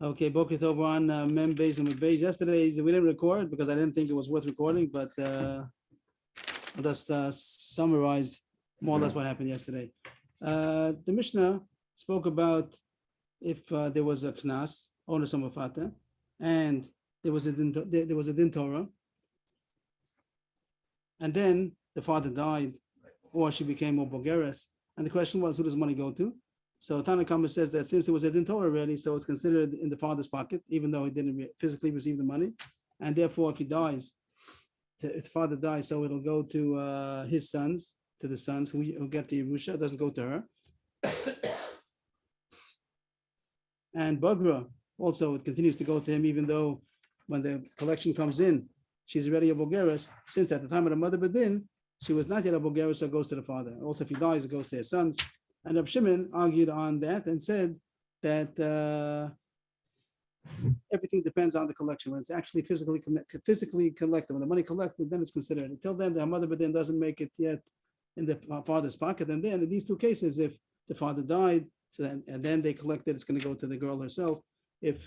Okay, Boker Tov on Mem Beis and Beis. Yesterday we didn't record because I didn't think it was worth recording, but I'll just summarize more or less what happened yesterday. The Mishnah spoke about if there was a knas, onus on mafata, and there was a din Torah, and then the father died, or she became a bogeres, and the question was, who does money go to? So Tanakama says that since it was a din Torah already, so it's considered in the father's pocket, even though he didn't physically receive the money, and therefore if he dies, if the father dies, so it'll go to his sons, to the sons who get the Yerusha. It doesn't go to her. And Bagra also, it continues to go to him, even though when the collection comes in, she's already a bogeres. Since at the time of the mother bedin, she was not yet a bogeres, so it goes to the father. Also, if he dies, it goes to his sons. And Reb Shimon argued on that and said that everything depends on the collection. When it's actually physically collected, when the money collected, then it's considered. Until then, the mother bedin doesn't make it yet in the father's pocket. And then in these two cases, if the father died, and then they collected, it's going to go to the girl herself. If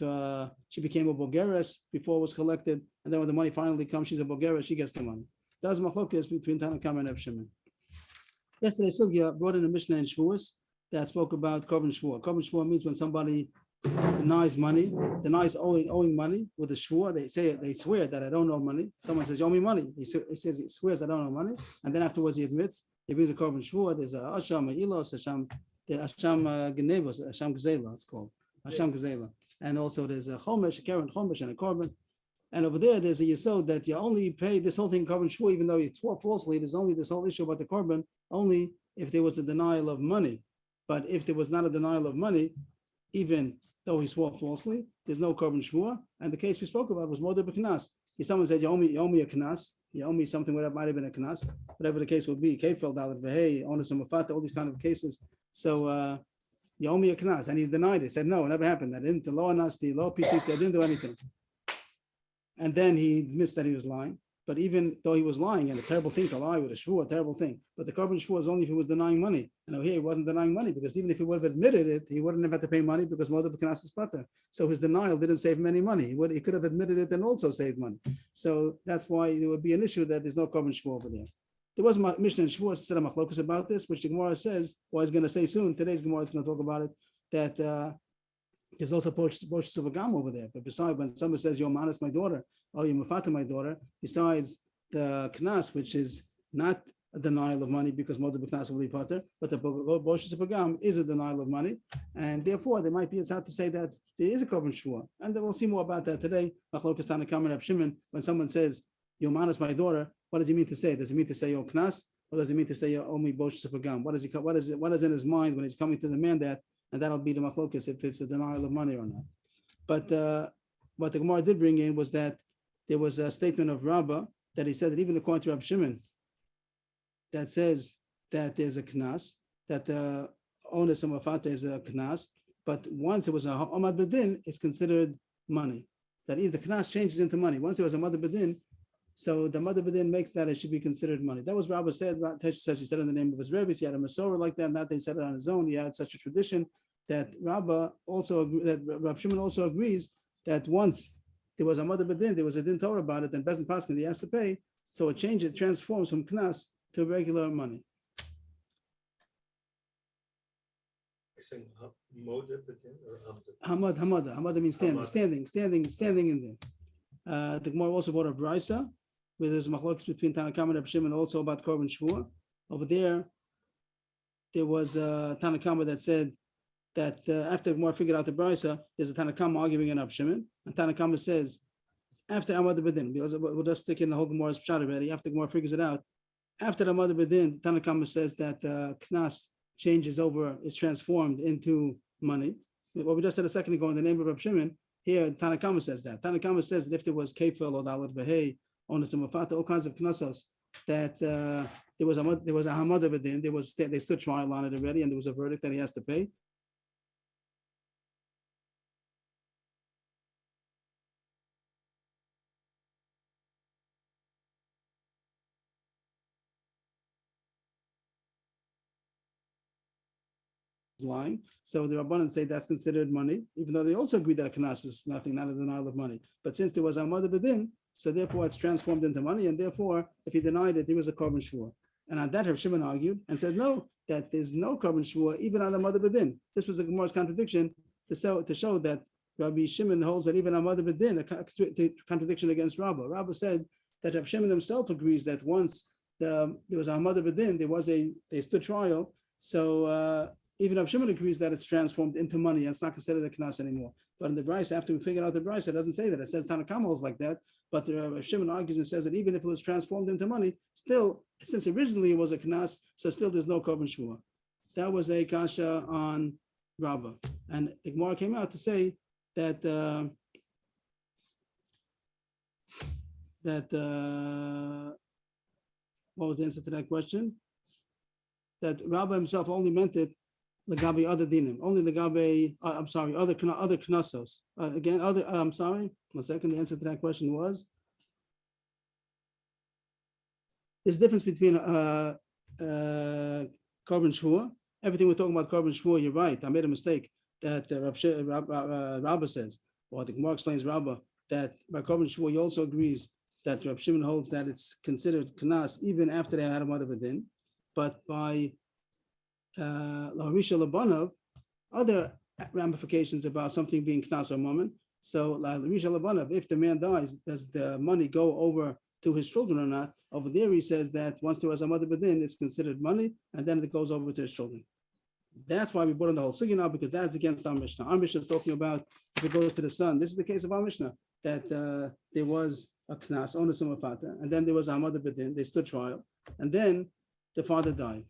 she became a bogeres before it was collected, and then when the money finally comes, she's a bogeres, she gets the money. That's machlokes between Tanakama and Reb Shimon. Yesterday, Sugya brought in a Mishnah in Shavuos that spoke about korban shvua. Korban shvua means when somebody denies owing money with a shvua. They swear that I don't owe money. Someone says, you owe me money. He swears I don't owe money, and then afterwards he admits. He brings a korban shvua. There's a asham, a ilos, the asham genevos, asham gzela, it's called asham gzela, and also there's a chomesh, a keren chomesh, and a korban. And over there's a yesod that you only pay this whole thing korban shvua, even though you swore falsely. There's only this whole issue about the korban only if there was a denial of money. But if there was not a denial of money, even though he swore falsely, there's no korban shvua. And the case we spoke about was modeh b'knas. If someone said, you owe me a knas, you owe me something where it might have been a knas, whatever the case would be, kefel, dalet v'hei, onus mafata, all these kind of cases. So you owe me a knas, and he denied it. Said, no, it never happened. I didn't. The law nasti, law PT said I didn't do anything. And then he admits that he was lying. But even though he was lying, and a terrible thing to lie with a shvua, a terrible thing. But the korban shvua is only if he was denying money. And over here he wasn't denying money, because even if he would have admitted it, he wouldn't have had to pay money because modeh b'knas is pater. So his denial didn't save him any money. He could have admitted it and also saved money. So that's why there would be an issue that there's no korban shvua over there. There was a Mishnah in Shavuos said a machlokus about this, which the Gemara says, or is going to say soon. Today's Gemara is going to talk about it. That there's also boshus of a gam over there. But besides, when someone says, "Yo, manas my daughter," or "Yo, mafata my daughter," besides the knas, which is not a denial of money because modeh b'knas will be pater, but the boshus of a gam is a denial of money, and therefore there might be it's hard to say that there is a korban shvua. And then we'll see more about that today. Machlokas Tanakama and Reb Shimon, when someone says, "Yo, manas my daughter," what does he mean to say? Does it mean to say "Yo, knas," or does it mean to say "Yo, omi boshus of a gam"? What is in his mind when he's coming to demand that? And that'll be the machlokas if it's a denial of money or not. But what the Gemara did bring in was that there was a statement of Rabbah that he said that even according to Reb Shimon, that says that there's a knas, that the onus of mafata is a knas, but once it was a omad bedin, it's considered money. That if the knas changes into money, once it was a mother bedin, so the mother bedin makes that it should be considered money. That was Rabbah said. Tesha says he said in the name of his rebbe. He had a masorah like that. Not that he said it on his own. He had such a tradition that Rab Shimon also agrees that once there was a mother bedin, there was a din Torah about it, and Bezin Paskin he has to pay. So it transforms from knas to regular money. You're saying modeh bedin or Hamada means standing in there. The Gemara also brought a brisa where there's machlokes between Tanakama and Reb Shimon also about korban shvua. Over there was a Tanakama that said that after the Gemara figured out the brisa, there's a Tanakama arguing in Reb Shimon, and Tanakama says after Amad Bedin, we'll just stick in the whole Gemara's pshat already. After the Gemara figures it out, after Amad Bedin, Tanakama says that knas changes over, is transformed into money. What we just said a second ago in the name of Reb Shimon, here Tanakama says that. Tanakama says that if there was kefel or dalet v'hei, onus mafata, all kinds of knasos, that there was a hamada bedin, they stood trial on it already, and there was a verdict that he has to pay. lying. So the Rabbanan say that's considered money, even though they also agree that a knas is nothing, not a denial of money. But since there was a mother bedin, so therefore it's transformed into money, and therefore if he denied it, there was a korban shvua. And on that, Rav Shimon argued and said no, that there's no korban shvua even on the mother bedin. This was a Gemara's contradiction to show that Rabbi Shimon holds that even on mother bedin, a contradiction against Rabbah. Rabbah said that Rav Shimon himself agrees that once there was a mother bedin, they stood trial. So even Rav Shimon agrees that it's transformed into money and it's not considered a knas anymore. But in the Bryce, after we figured out the Bryce, it doesn't say that. It says Tanakh holds like that. But Rav Shimon argues and says that even if it was transformed into money, still, since originally it was a knas, so still there's no korban shvua. That was a kasha on Rabbah. And the Gemara came out to say that what was the answer to that question? That Rabbah himself only meant it legabe other dinim, only legabe, other knasos. I'm sorry, 1 second, the answer to that question was, there's a difference between korban shvua. Everything we're talking about korban shvua, you're right, I made a mistake, that Rabbah says, or the Gemara explains Rabbah, that by korban shvua, he also agrees that Rav Shimon holds that it's considered knas even after they had a mother bedin, but by Laharisha Labanov, other ramifications about something being knas or moment. So Laharisha Labanov, if the man dies, does the money go over to his children or not? Over there, he says that once there was a mother bedin, it's considered money, and then it goes over to his children. That's why we brought in the whole sugya now, because that's against our Mishnah. Our Mishnah is talking about if it goes to the son. This is the case of our Mishnah, that there was a knas, onus umafata, and then there was a mother bedin, they stood trial, and then the father died.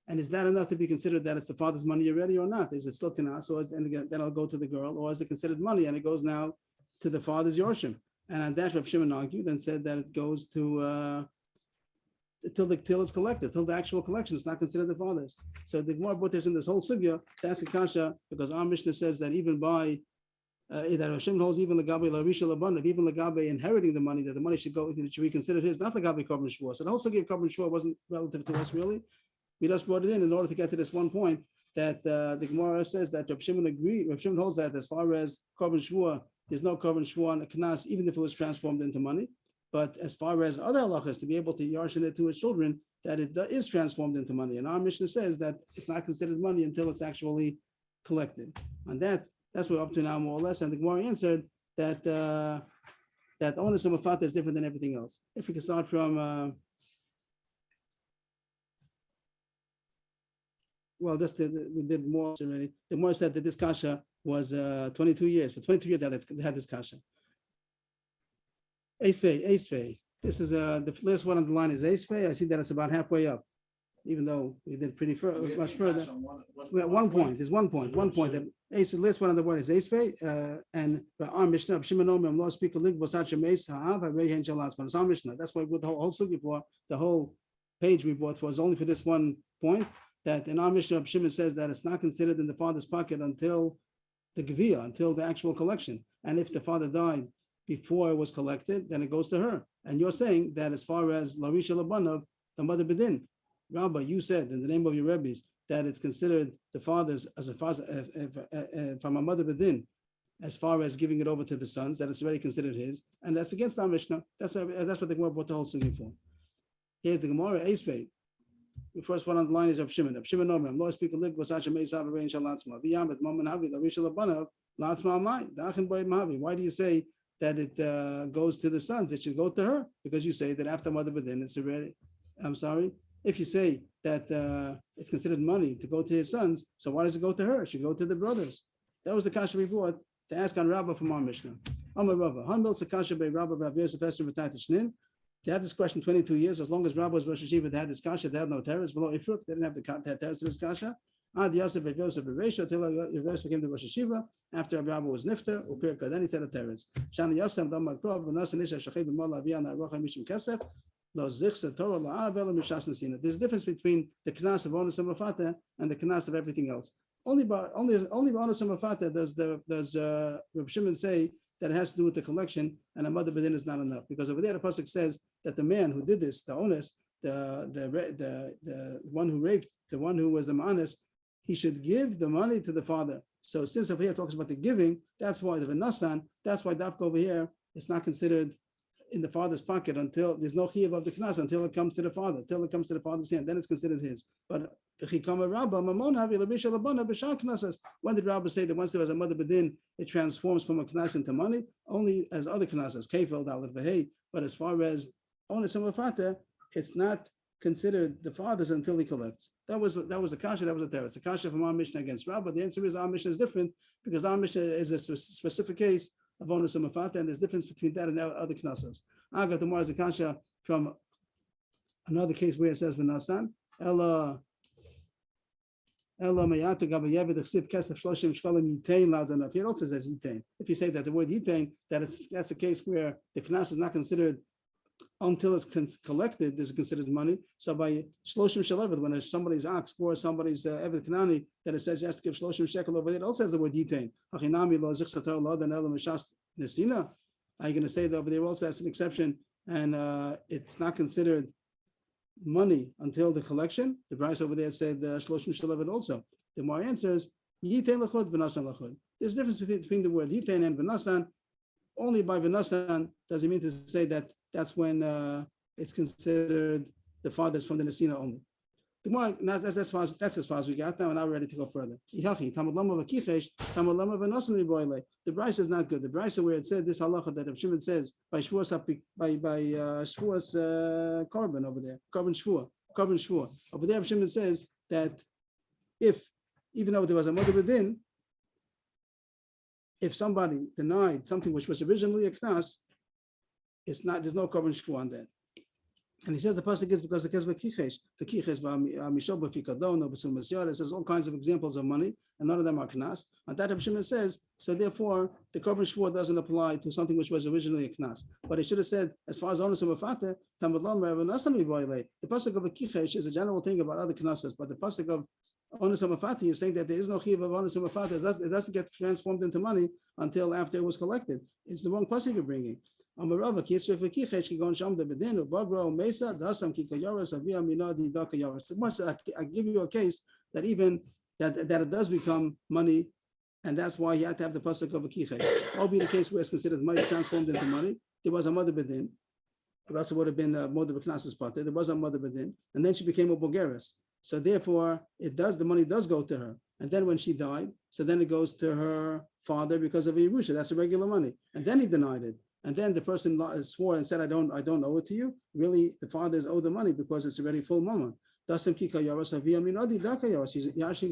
And is that enough to be considered that it's the father's money already or not? Is it still knas, or and again, then I'll go to the girl, or is it considered money and it goes now to the father's yorshim? And on that, Rav Shimon argued and said that it goes to till it's collected, till the actual collection. It's not considered the father's. So the Gemara brought this in this whole sugya to ask a kasha, because our Mishnah says that even by that Rav Shimon holds even legabe larisha labanov, even legabe inheriting the money, that the money should be considered his, not legabe korban shvua. So the whole sugya of korban shvua wasn't relative to us really. We just brought it in order to get to this one point that the Gemara says that Rav Shimon holds that as far as korban shvua, there's no korban shvua on a knas, even if it was transformed into money. But as far as other halachas, to be able to yarshin it to his children, that it is transformed into money. And our Mishnah says that it's not considered money until it's actually collected. And that's what we're up to now, more or less. And the Gemara answered that that onus of mafata is different than everything else. If we can start from we did more already. The more said that this kasha was 22 years. For 22 years, they had this kasha. Eisvei. This is the last one on the line is Eisvei. I see that it's about halfway up, even though we did pretty much further. One point. There's one point. That the last one on the word is Eisvei. And our Mishnah, Shimon Omer, I'm not speaking link, Bosach Meis, Ha'av, Harei Hen Shalatz. But it's our Mishnah. That's why we put the whole sugi for, the whole page we bought was only for this one point. That in our Mishnah, Shimon says that it's not considered in the father's pocket until the Geviyah, until the actual collection. And if the father died before it was collected, then it goes to her. And you're saying that as far as Larisha Labanov, the mother bedin, Rabba, you said in the name of your rabbis that it's considered the father's as a father from a mother bedin, as far as giving it over to the sons, that it's already considered his, and that's against our Mishnah. That's what the Gemara brought the whole thing for. Here's the Gemara Eisvei. The first one on the line is Rav Shimon. Rav Shimon Omer, Lo speak a lig Vasacha Meisav Rein Shalatzma. Viyamet Momen Havi Larisha Labanov Latzma Amai Dachin Boy Mahavi. Why do you say that it goes to the sons? It should go to her because you say that after mother bedin it's already. I'm sorry. If you say that it's considered money to go to his sons, so why does it go to her? It should go to the brothers. That was the kasha we brought to ask on Rabbah from our Mishnah. Amar Rabbah, Hanbel Sakasha by Rabbah Rav Yosef Esther V'Tatishnin. They had this question 22 years. As long as Rabbah was Rosh Hashiva, they had this kasha. They had no terrors. Below Ifruk, they didn't have the terrors to this kasha. Ad Yosef Rav Yosef Bereisha till Yosef became the Rosh Hashiva. After Rabbah was nifter, Upirka. Then he said the terrors. Shani Yosef Damar Krov V'Nasa Nisha Shachay B'Mal Aviyana Rocha Mishum Kesef. There's a difference between the knas of onus and mafata and the knas of everything else. Only by onus and mafata does Reb Shimon say that it has to do with the collection, and a mother bedin is not enough, because over there the pasuk says that the man who did this, the onus, the one who raped, the one who was the manas, he should give the money to the father. So since over here talks about the giving, that's why the Venasan, that's why Dafka over here, it's not considered in the father's pocket until there's no chiyuv of the knas until it comes to the father, until it comes to the father's hand, then it's considered his. But when did Rabbah say that once there was a mother bedin, it transforms from a knas into money? Only as other knasas, kefel, dalet, v'hei. But as far as onus and mafata, it's not considered the father's until he collects. That was a kasha, that was a teretz. It's a kasha from our Mishnah against Rabbah. The answer is our Mishnah is different because our Mishnah is a specific case of onus and mafata, and there's difference between that and other knasas. I got the more as a kasha from another case where it says v'nasan ella mayatu gabayev dechsiv kesef shloshim shkalim yitain ladanav. Here also says yitain. If you say that the word yitain, that's a case where the knas is not considered until it's collected, is considered money. So by shloshim shalevet, when somebody's ox or somebody's eved kanani, that it says he has to give shloshim shekel over there, it also says the word yitain. Hachinami lo zichsatar lo dan elo mishas nesina. Are you going to say that over there also that's an exception and it's not considered money until the collection? The price over there said shloshim shalevet also. The more answers yitain lachud v'nasan lachud. There's a difference between the word yitain and v'nasan. Only by v'nasan does it mean to say that that's when it's considered the father's from the Nesina only. That's as far as we got now, and now we're ready to go further. The Brisa is not good. The Brisa where it said this halacha that Rav Shimon says by Shvuas Korban over there, Korban Shvua. Over there, Rav Shimon says that even though there was a mother bedin, if somebody denied something which was originally a knas, there's no korban shvu on that. And he says the pasuk is because the kesuvos mishol b'fikadon or b'sum masyar. It says all kinds of examples of money, and none of them are knas. And that Rav Shimon says, so therefore the korban shvu doesn't apply to something which was originally a knas. But he should have said, as far as onus and mafata, tamad lo me'av nasam yiboyle. The pasuk of v'kichesh is a general thing about other knasas, but the pasuk of onus and mafata is saying that there is no chiyuv of onus and mafata. It doesn't get transformed into money until after it was collected. It's the wrong pasuk you're bringing. I give you a case that even that it does become money, and that's why you have to have the pasuk of a kichesh. All be the case where it's considered money transformed into money. There was a mother bedin. It also would have been a mother b'knasis pater. There was a mother bedin, and then she became a bulgaris. So therefore, the money does go to her. And then when she died, so then it goes to her father because of a Yerusha. That's the regular money. And then he denied it. And then the person swore and said, I don't owe it to you. Really, the father is owed the money because it's already full moment. He's asking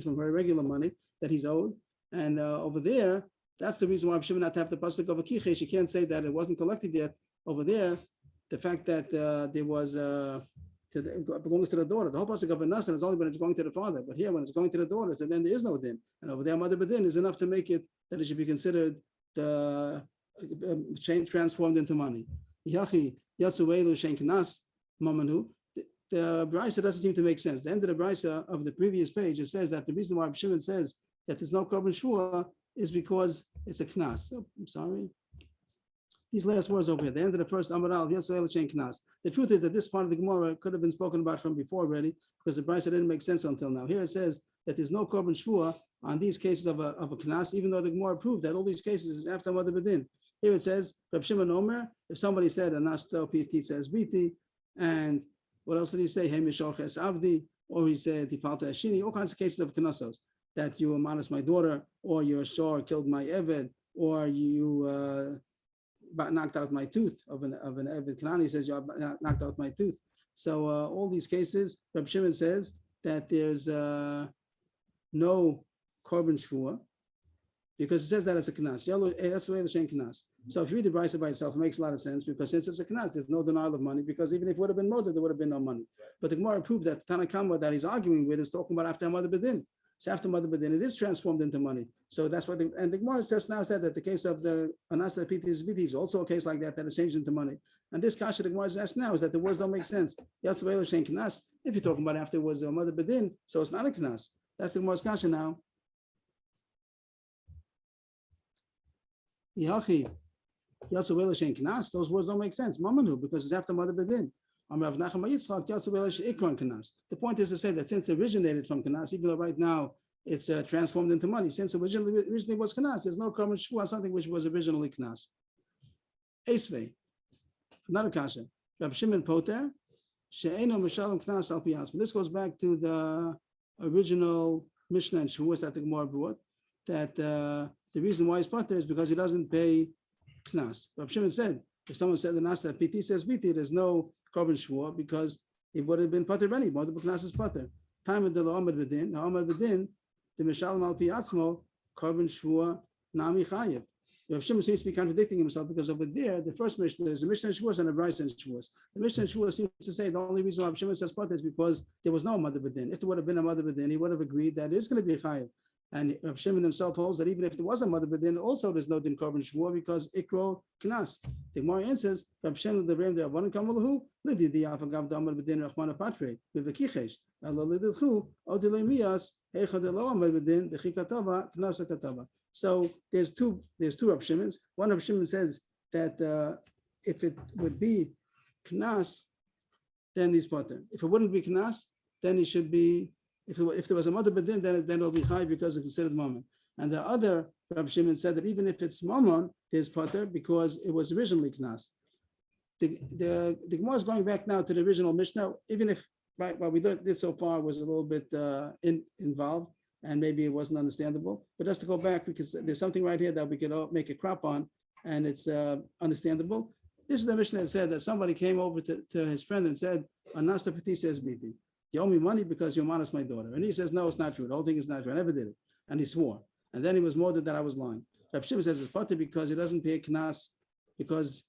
from her regular money that he's owed. And over there, that's the reason why Rav Shimon not to have the pasuk of a kichesh. You can't say that it wasn't collected yet. Over there, the fact that there was it belongs to the daughter. The whole pasuk of a nasan is only when it's going to the father. But here, when it's going to the daughter, so then there is no din. And over there, mother bedin is enough to make it that it should be considered the transformed into money. The Brisa doesn't seem to make sense. The end of the Brisa of the previous page, it says that the reason why Shimon says that there's no korban shvua is because it's a knas. Oh, I'm sorry. These last words over here, the end of the first Amaral, knas. The truth is that this part of the Gemara could have been spoken about from before already, because the Brisa didn't make sense until now. Here it says that there's no korban shvua on these cases of a knas, even though the Gemara proved that all these cases is after mother bedin. Here it says, Reb Shimon Omer, if somebody said, Anasto, PT says Biti, and what else did he say? Hemishoches Avdi, or he said, Tipalta Ashini, all kinds of cases of knasos, that you amanas my daughter, or your shor killed my Eved, or you knocked out my tooth of an Eved Kanani says, you knocked out my tooth. So all these cases, Reb Shimon says that there's no korban shvua, because it says that it's a knas. That's the way the shen knas. So if you read the Brisa by itself, it makes a lot of sense because since it's a knas, there's no denial of money because even if it would have been mother, there would have been no money. But the Gemara proved that the Tanakama that he's arguing with is talking about after mother bedin. So after mother bedin, it is transformed into money. So that's what and the Gemara says now said that the case of the Anasta Pitis Biti is also a case like that is changed into money. And this kasha the Gemara is asked now is that the words don't make sense. Yatzvelo shen knas. If you're talking about after it was mother bedin, so it's not a knas. That's the Gemara's kasha now. Those words don't make sense. Mamanu, because it's after mother bedin. The point is to say that since it originated from knas, even though right now it's transformed into money. Since it originally was knas, there's no korban shvua on something which was originally knas. Esvei, another kasha. Rab Shimon Poter, she'eno mishalom knas al pi asma. This goes back to the original Mishnah and Shavuos that the Gemara brought, that the reason why he's poter is because he doesn't pay knas. Rab Shimon said, if someone said the nas that PT says PT, there's no korban shvua because it would have been poter any. Moed b'knas is poter. Time of the Amad B'din, the Mishalom al pi atzmo, korban shvua nami chayev. Rav Shimon seems to be contradicting himself because over there, the first Mishnah is a Mishnah in Shavuos and a Brisa in Shavuos. The Mishnah in Shavuos seems to say the only reason why Rav Shimon says poter is because there was no Mother B'din. If there would have been a Mother B'din, he would have agreed that it's going to be chayev. And Rav Shimon himself holds that even if there was a Mother B'din, also there's no din korban shvua because ikro knas. The Gemara answers, Rav Shimon the Ram the Avanim Kamalahu Lidi the Afagav the Amar B'din Rachmana Patre with the Kichesh Allah Lidilchu Odile Mias Heicha de Lo Amar B'din the Chikatava Knasa Katava. So there's two Rav Shimons. One Rav Shimon says that if it would be knas, then he's poter. If it wouldn't be knas, then he should be. If there was a mother b'din, then it'll be chai because it's considered mammon. And the other Rav Shimon said that even if it's mammon, there's poter because it was originally knas. The Gemara is going back now to the original Mishnah, even if what we did so far was a little bit involved. And maybe it wasn't understandable, but just to go back because there's something right here that we could all make a crop on, and it's understandable. This is the Mishnah that said that somebody came over to his friend and said, "Anasta Pati says Biti, you owe me money because you honest my daughter," and he says, "No, it's not true. The whole thing is not true. I never did it," and he swore, and then he was molded that I was lying. Rav Shimon says it's Pati because he doesn't pay knas because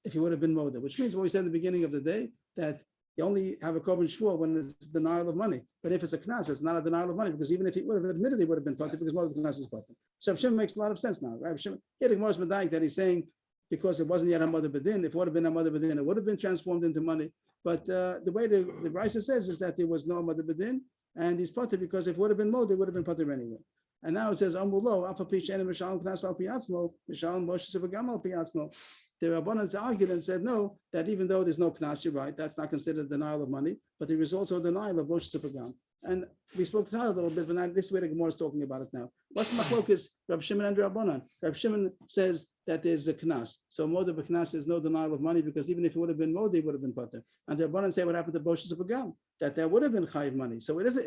if he would have been molded, which means what we said in the beginning of the day that. You only have a korban shvua when it's denial of money. But if it's a knas, it's not a denial of money because even if he would have admitted, he would have been poter because more of the knas is poter. So Rav Shimon makes a lot of sense now. Rav Shimon, here the Gemara is medayik that he's saying because it wasn't yet a mother b'din. If it would have been a mother b'din, it would have been transformed into money. But the way the Brisa says is that there was no mother b'din and he's poter because if it would have been mold, it would have been poter anyway. And now it says Amulo Alpha Pish and Mishalom Knas Al Piatzmo Mishalom Moshe Sevagam Al Piatzmo. The Rabbanans argued and said no, that even though there's no knas, you're right, that's not considered denial of money, but there is also a denial of Moshe Sevagam. And we spoke to that a little bit, but not this way the Gemara is talking about it now. What's the machlokas? Rab Shimon and Rabbanan. Rab Shimon says that there's a knas. So mod of a knas is no denial of money because even if it would have been mod, it would have been poter. And the Rabbanan say what happened to Moshe Sevagam, that there would have been chayiv money. So it is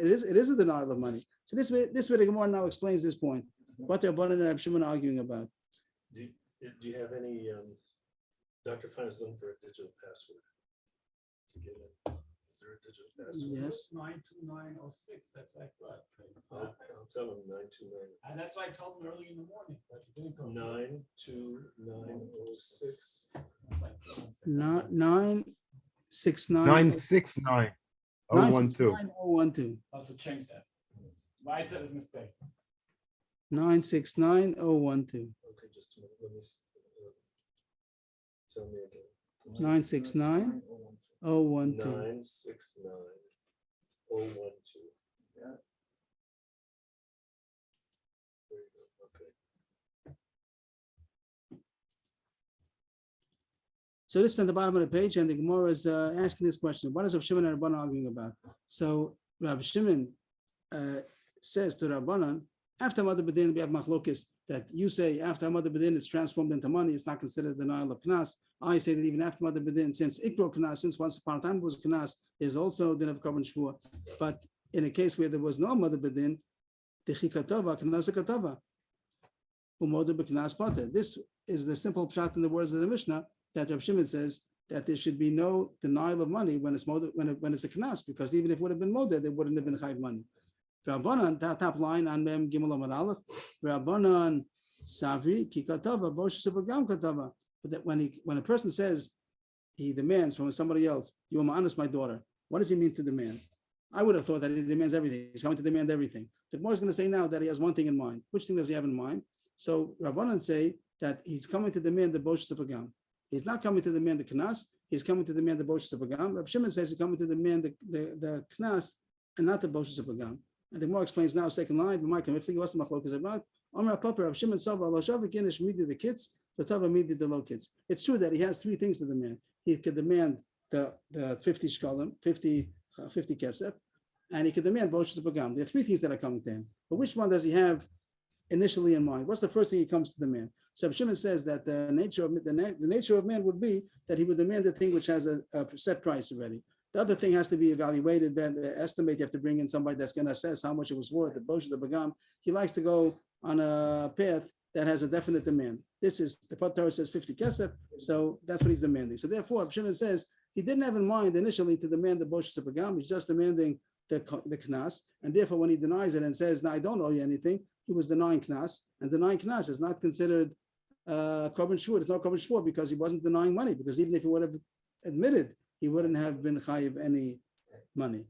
a denial of money. So this way the Gemara now explains this point. What the Rabbanan and Rab Shimon are arguing about. Do you have any? Dr. Fine is looking for a digital password to get in. Is there a digital password? Yes. 92906. That's what I thought. I'll tell him 929. And that's why I told him early in the morning. But it didn't go. 92906. That's why I told him. 969 969 012. 012. Also change that. Why is that a mistake? 969 012. Okay, just a minute. Let me tell me again. 969 012. 969 012. Yeah. There you go. Okay. So this is at the bottom of the page, and the Gemara is asking this question: what is Rav Shimon and Rabbanan arguing about? So Rav Shimon says to Rabbanan, after Mother B'din, we have machlokes that you say after Mother B'din it's transformed into money, it's not considered denial of knas. I say that even after Mother B'din, since ikro knas, since once upon a time it was knas, there's also din of korban shvua. But in a case where there was no Mother B'din, the chikatava knas katava umoda b'knas poter. This is the simple pshat in the words of the Mishnah that Rav Shimon says that there should be no denial of money when it's moda, when it's a knas, because even if it would have been moda, there wouldn't have been chayiv money. Rabbanan, top line on Mem Gimel Amar Aleph, Rabbanan Savi Ki Katava Moshe Sevagam Katava. But that when a person says he demands from somebody else, you are honest, my daughter. What does he mean to demand? I would have thought that he demands everything. He's coming to demand everything. The Gemara is going to say now that he has one thing in mind. Which thing does he have in mind? So Rabbanan say that he's coming to demand the Moshe Sevagam. He's not coming to demand the Knas. He's coming to demand the Moshe Sevagam. Rab Shimon says he's coming to demand the Knas and not the Moshe Sevagam. And the Gemara explains now, second line, what's the machlok is about? Amar Papa Rav Shimon Sava Lo Shavik Inish Midi the kids, Vatava Midi the low kids. It's true that he has three things to demand. He could demand the 50 shkalim, 50 kesef, and he could demand Boshas Pagam. There are three things that are coming to him. But which one does he have initially in mind? What's the first thing he comes to demand? So Shimon says that the nature of man would be that he would demand a thing which has a set price already. The other thing has to be evaluated, estimate. You have to bring in somebody that's going to assess how much it was worth. The Boshas Pagam. He likes to go on a path that has a definite demand. This is the Torah says 50 kesef, so that's what he's demanding. So therefore, Shimon says he didn't have in mind initially to demand the Boshas Pagam. He's just demanding the knas, and therefore when he denies it and says, "No, I don't owe you anything," he was denying knas, and denying knas is not considered korban shvur. It's not korban shvur because he wasn't denying money. Because even if he would have admitted, he wouldn't have been chayiv any money.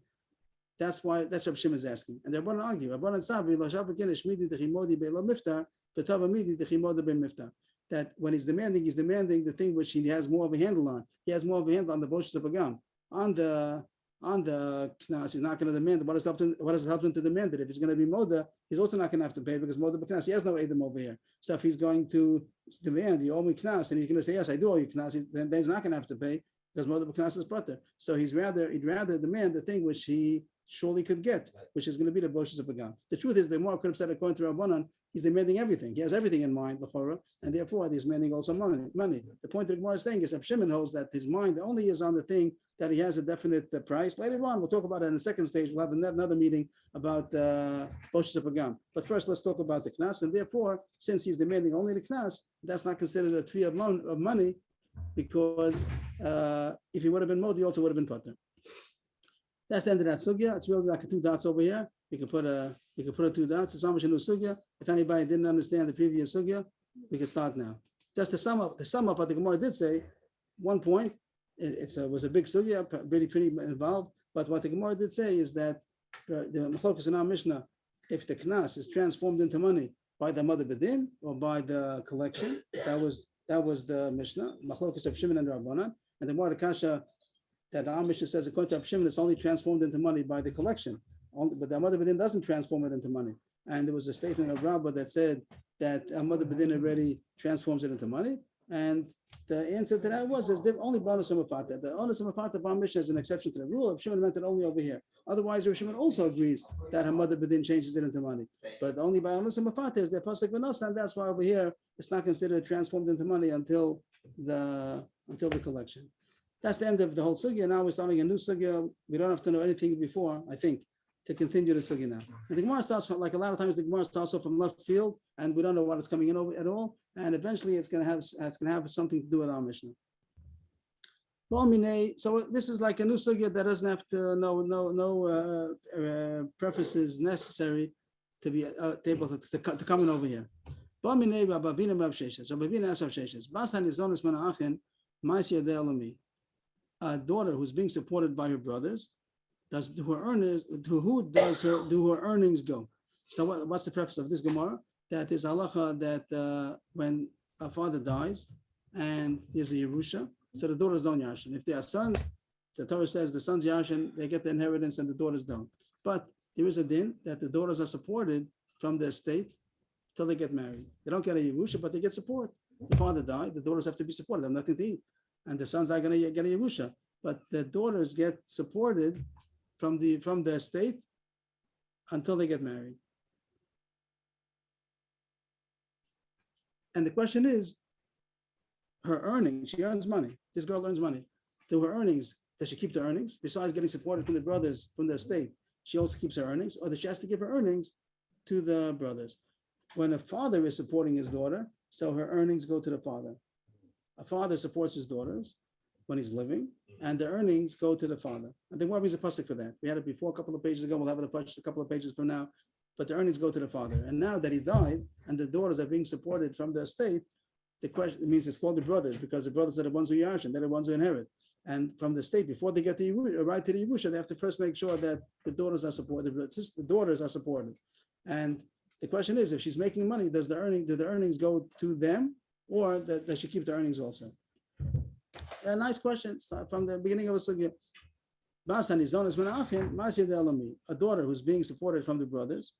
That's what Shimon is asking. And they're going to argue. That when he's demanding the thing which he has more of a handle on. He has more of a handle on the Boshas Pagam. On the knas, he's not going to demand. What does it help him to demand it? If he's going to be moda, he's also not going to have to pay because moda b'knas, he has no edom over here. So if he's going to demand, you owe me knas, and he's going to say, yes, I do owe you knas, then he's not going to have to pay because moda b'knas is butter. So he'd rather demand the thing which he surely could get, which is going to be the Boshas Pagam. The truth is, the Gemara could have said, according to Rabbanan, he's demanding everything. He has everything in mind, the Torah, and therefore he's demanding also money. The point the Gemara is saying is that Shimon holds that his mind only is on the thing that he has a definite price. Later on, we'll talk about it in the second stage. We'll have another meeting about Boshas Pagam. But first, let's talk about the knas. And therefore, since he's demanding only the knas, that's not considered a fee of money, because if he would have been modi, he also would have been pater. That's the end of that sugya. It's really like 2 dots over here. You can put 2 dots. It's almost a new sugya. If anybody didn't understand the previous sugya, we can start now. Just to sum up what the Gemara did say, one point. It was a big sugya, pretty involved. But what the Gemara did say is that the machlokas in our Mishnah, if the knas is transformed into money by the mother bedin or by the collection, that was the Mishnah, machlokas of Shimon and Rabbanan, and the Gemara kasha that the Mishnah says according to Shimon, it's only transformed into money by the collection, but the mother bedin doesn't transform it into money. And there was a statement of Rabbah that said that a mother bedin already transforms it into money. And the answer to that was only bonus of mafata. The bonus of mafata by Mishnah is an exception to the rule. Of Shimon meant it only over here. Otherwise, Shimon also agrees that her mother bedin changes it into money, but only by bonus of mafata is there pasuk v'nos, and that's why over here it's not considered transformed into money until the collection. That's the end of the whole sugya. Now we're starting a new sugya. We don't have to know anything before, I think, to continue the sugya now. And the Gemara starts from, like a lot of times, the Gemara starts off from left field, and we don't know what is coming in over at all. And eventually, it's going to have something to do with our Mishnah. So this is like a new sugya that doesn't have to no prefaces necessary to be able to come in over here. A daughter who's being supported by her brothers, do her earnings go? So what's the preface of this Gemara? That is halacha that when a father dies and there's a Yerusha, so the daughters don't yashin. If they are sons, the Torah says the sons yashin, they get the inheritance and the daughters don't. But there is a din that the daughters are supported from the estate till they get married. They don't get a Yerusha, but they get support. The father died, the daughters have to be supported. They have nothing to eat. And the sons are going to get a Yerusha. But the daughters get supported from the estate until they get married. And the question is, her earnings, she earns money. This girl earns money. Do her earnings, does she keep the earnings? Besides getting supported from the brothers, from the estate, she also keeps her earnings, or does she has to give her earnings to the brothers? When a father is supporting his daughter, so her earnings go to the father. A father supports his daughters when he's living, and the earnings go to the father. And the Gemara brings a pasuk for that. We had it before a couple of pages ago. We'll have it a couple of pages from now. But the earnings go to the father. And now that he died, and the daughters are being supported from the estate, the question means it's called the brothers because the brothers are the ones who yarshin, they're the ones who inherit. And from the state, before they get the right to the Yerusha, they have to first make sure that the daughters are supported. The daughters are supported. And the question is, if she's making money, do the earnings go to them, or does she keep the earnings also? A nice question. Start from the beginning of a sugya. A daughter who's being supported from the brothers,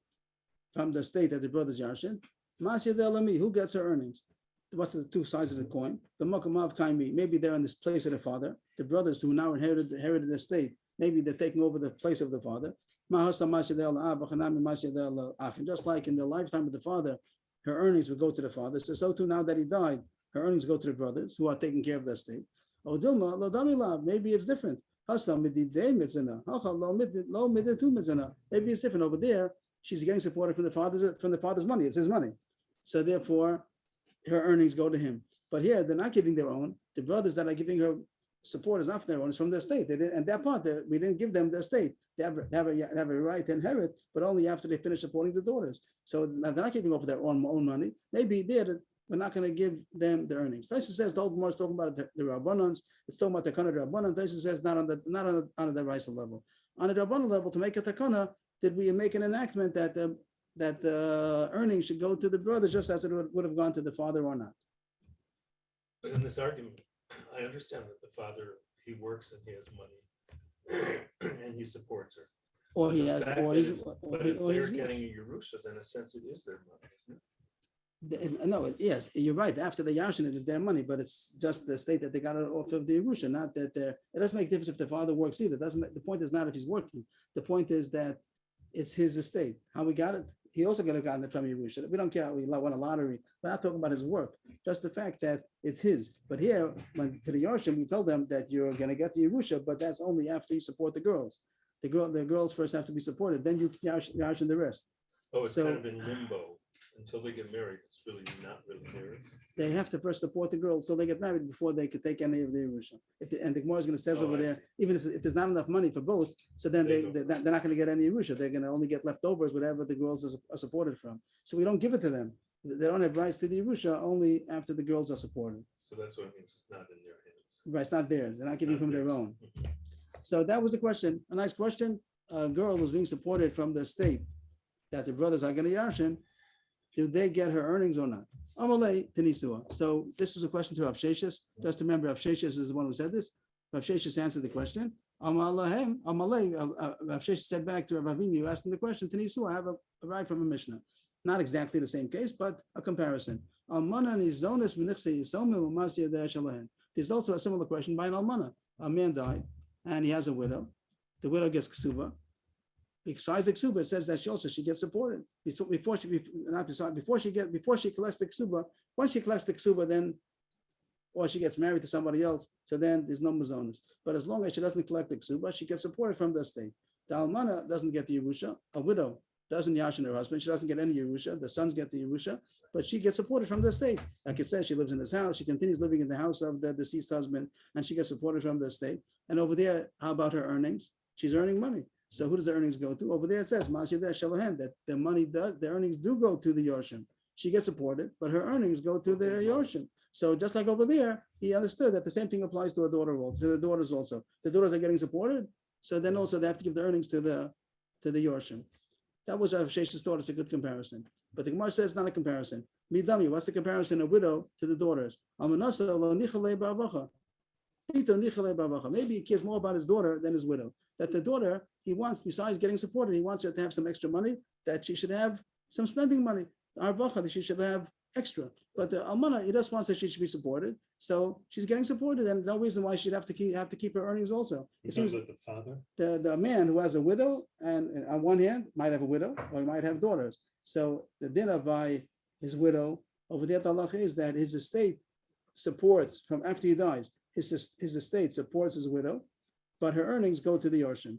from the state that the brothers yarshin, who gets her earnings? What's the two sides of the coin? The Makamav Kaimi, maybe they're in this place of the father. The brothers who now inherited the estate, maybe they're taking over the place of the father. And just like in the lifetime of the father, her earnings would go to the father. So too now that he died, her earnings go to the brothers who are taking care of the estate. Maybe it's different. Maybe it's different over there. She's getting supported from the father's money. It's his money. So therefore, her earnings go to him. But here, they're not giving their own. The brothers that are giving her support is not from their own, it's from the estate. And that part, we didn't give them the estate. They have a right to inherit, but only after they finish supporting the daughters. So they're not giving over their own money. Maybe we're not going to give them the earnings. Taisa says the old Gemara is talking about the Rabbanans. It's talking about the Takana Rabbanan. Taisa says not on the Raisa level. On the Rabbanan level, to make a Takana, did we make an enactment that the earnings should go to the brothers just as it would have gone to the father or not? But in this argument, I understand that the father, he works and he has money and he supports her. Or he The has, fact or that he's, But if they're getting a Yerusha, then in a sense it is their money, isn't it? no, yes, you're right. After the Yashin, it is their money, but it's just the state that they got it off of the Yerusha, not that it doesn't make a difference if the father works either. The point is not if he's working. The point is that it's his estate. How we got it? He also could have gotten it from Yerusha. We don't care. We won a lottery. We're not talking about his work. Just the fact that it's his. But here, when to the Yarshim, we told them that you're going to get the Yerusha, but that's only after you support the girls. The girls first have to be supported. Then you Yarshin the rest. Oh, it's So- kind of in limbo until they get married. It's really not really theirs. They have to first support the girls so they get married before they could take any of the Yerusha. And the Gemara is going to says Oh, over I there, see. even if there's not enough money for both, so then There you they're go. not going to get any Yerusha. They're going to only get leftovers, whatever the girls are supported from. So we don't give it to them. They don't have rights to the Yerusha only after the girls are supported. So that's what it means. It's not in their hands. Right, it's not theirs. They're not giving Not from their theirs. own. Mhm. So that was the question. A nice question. A girl was being supported from the state that the brothers are going to Yarshin. Do they get her earnings or not? Amalei Tenisua. So this was a question to Rav Sheshes. Just remember, Rav Sheshes is the one who said this. Rav Sheshes answered the question. Amalehem, Amalei. Rav Sheshes said back to Rav Avinu, you asked him the question. Tenisua, I have a right from a Mishnah. Not exactly the same case, but a comparison. There's also a similar question by an almana. A man died and he has a widow. The widow gets ksuba. Besides the ksuba, it says that she gets supported before she collects the ksuba. Once she collects the ksuba, then or she gets married to somebody else, so then there's no mazonas. But as long as she doesn't collect the ksuba, she gets supported from the estate. The almana doesn't get the yerusha. A widow doesn't yashin her husband. She doesn't get any yerusha. The sons get the yerusha, but she gets supported from the estate. Like it says, she lives in this house. She continues living in the house of the deceased husband, and she gets supported from the estate. And over there, how about her earnings? She's earning money. So who does the earnings go to? Over there it says that the earnings do go to the Yorshim. She gets supported, but her earnings go to the Yorshim. So just like over there, he understood that the same thing applies to a daughter also, to the daughters also. The daughters are getting supported, so then also they have to give the earnings to the Yorshim. That was Rav Shesh's thought. It's a good comparison. But the Gemara says it's not a comparison. Midami, what's the comparison? A widow to the daughters. Maybe he cares more about his daughter than his widow. That the daughter, he wants, besides getting supported, he wants her to have some extra money, that she should have some spending money. Arvacha, that she should have extra. But the almana, he just wants that she should be supported. So she's getting supported, and no reason why she'd have to keep her earnings also. It seems the father? the man who has a widow, and on one hand, might have a widow, or he might have daughters. So the dinner by his widow, over there, the halach is that his estate supports, from after he dies, his estate supports his widow, but her earnings go to the Yorshim.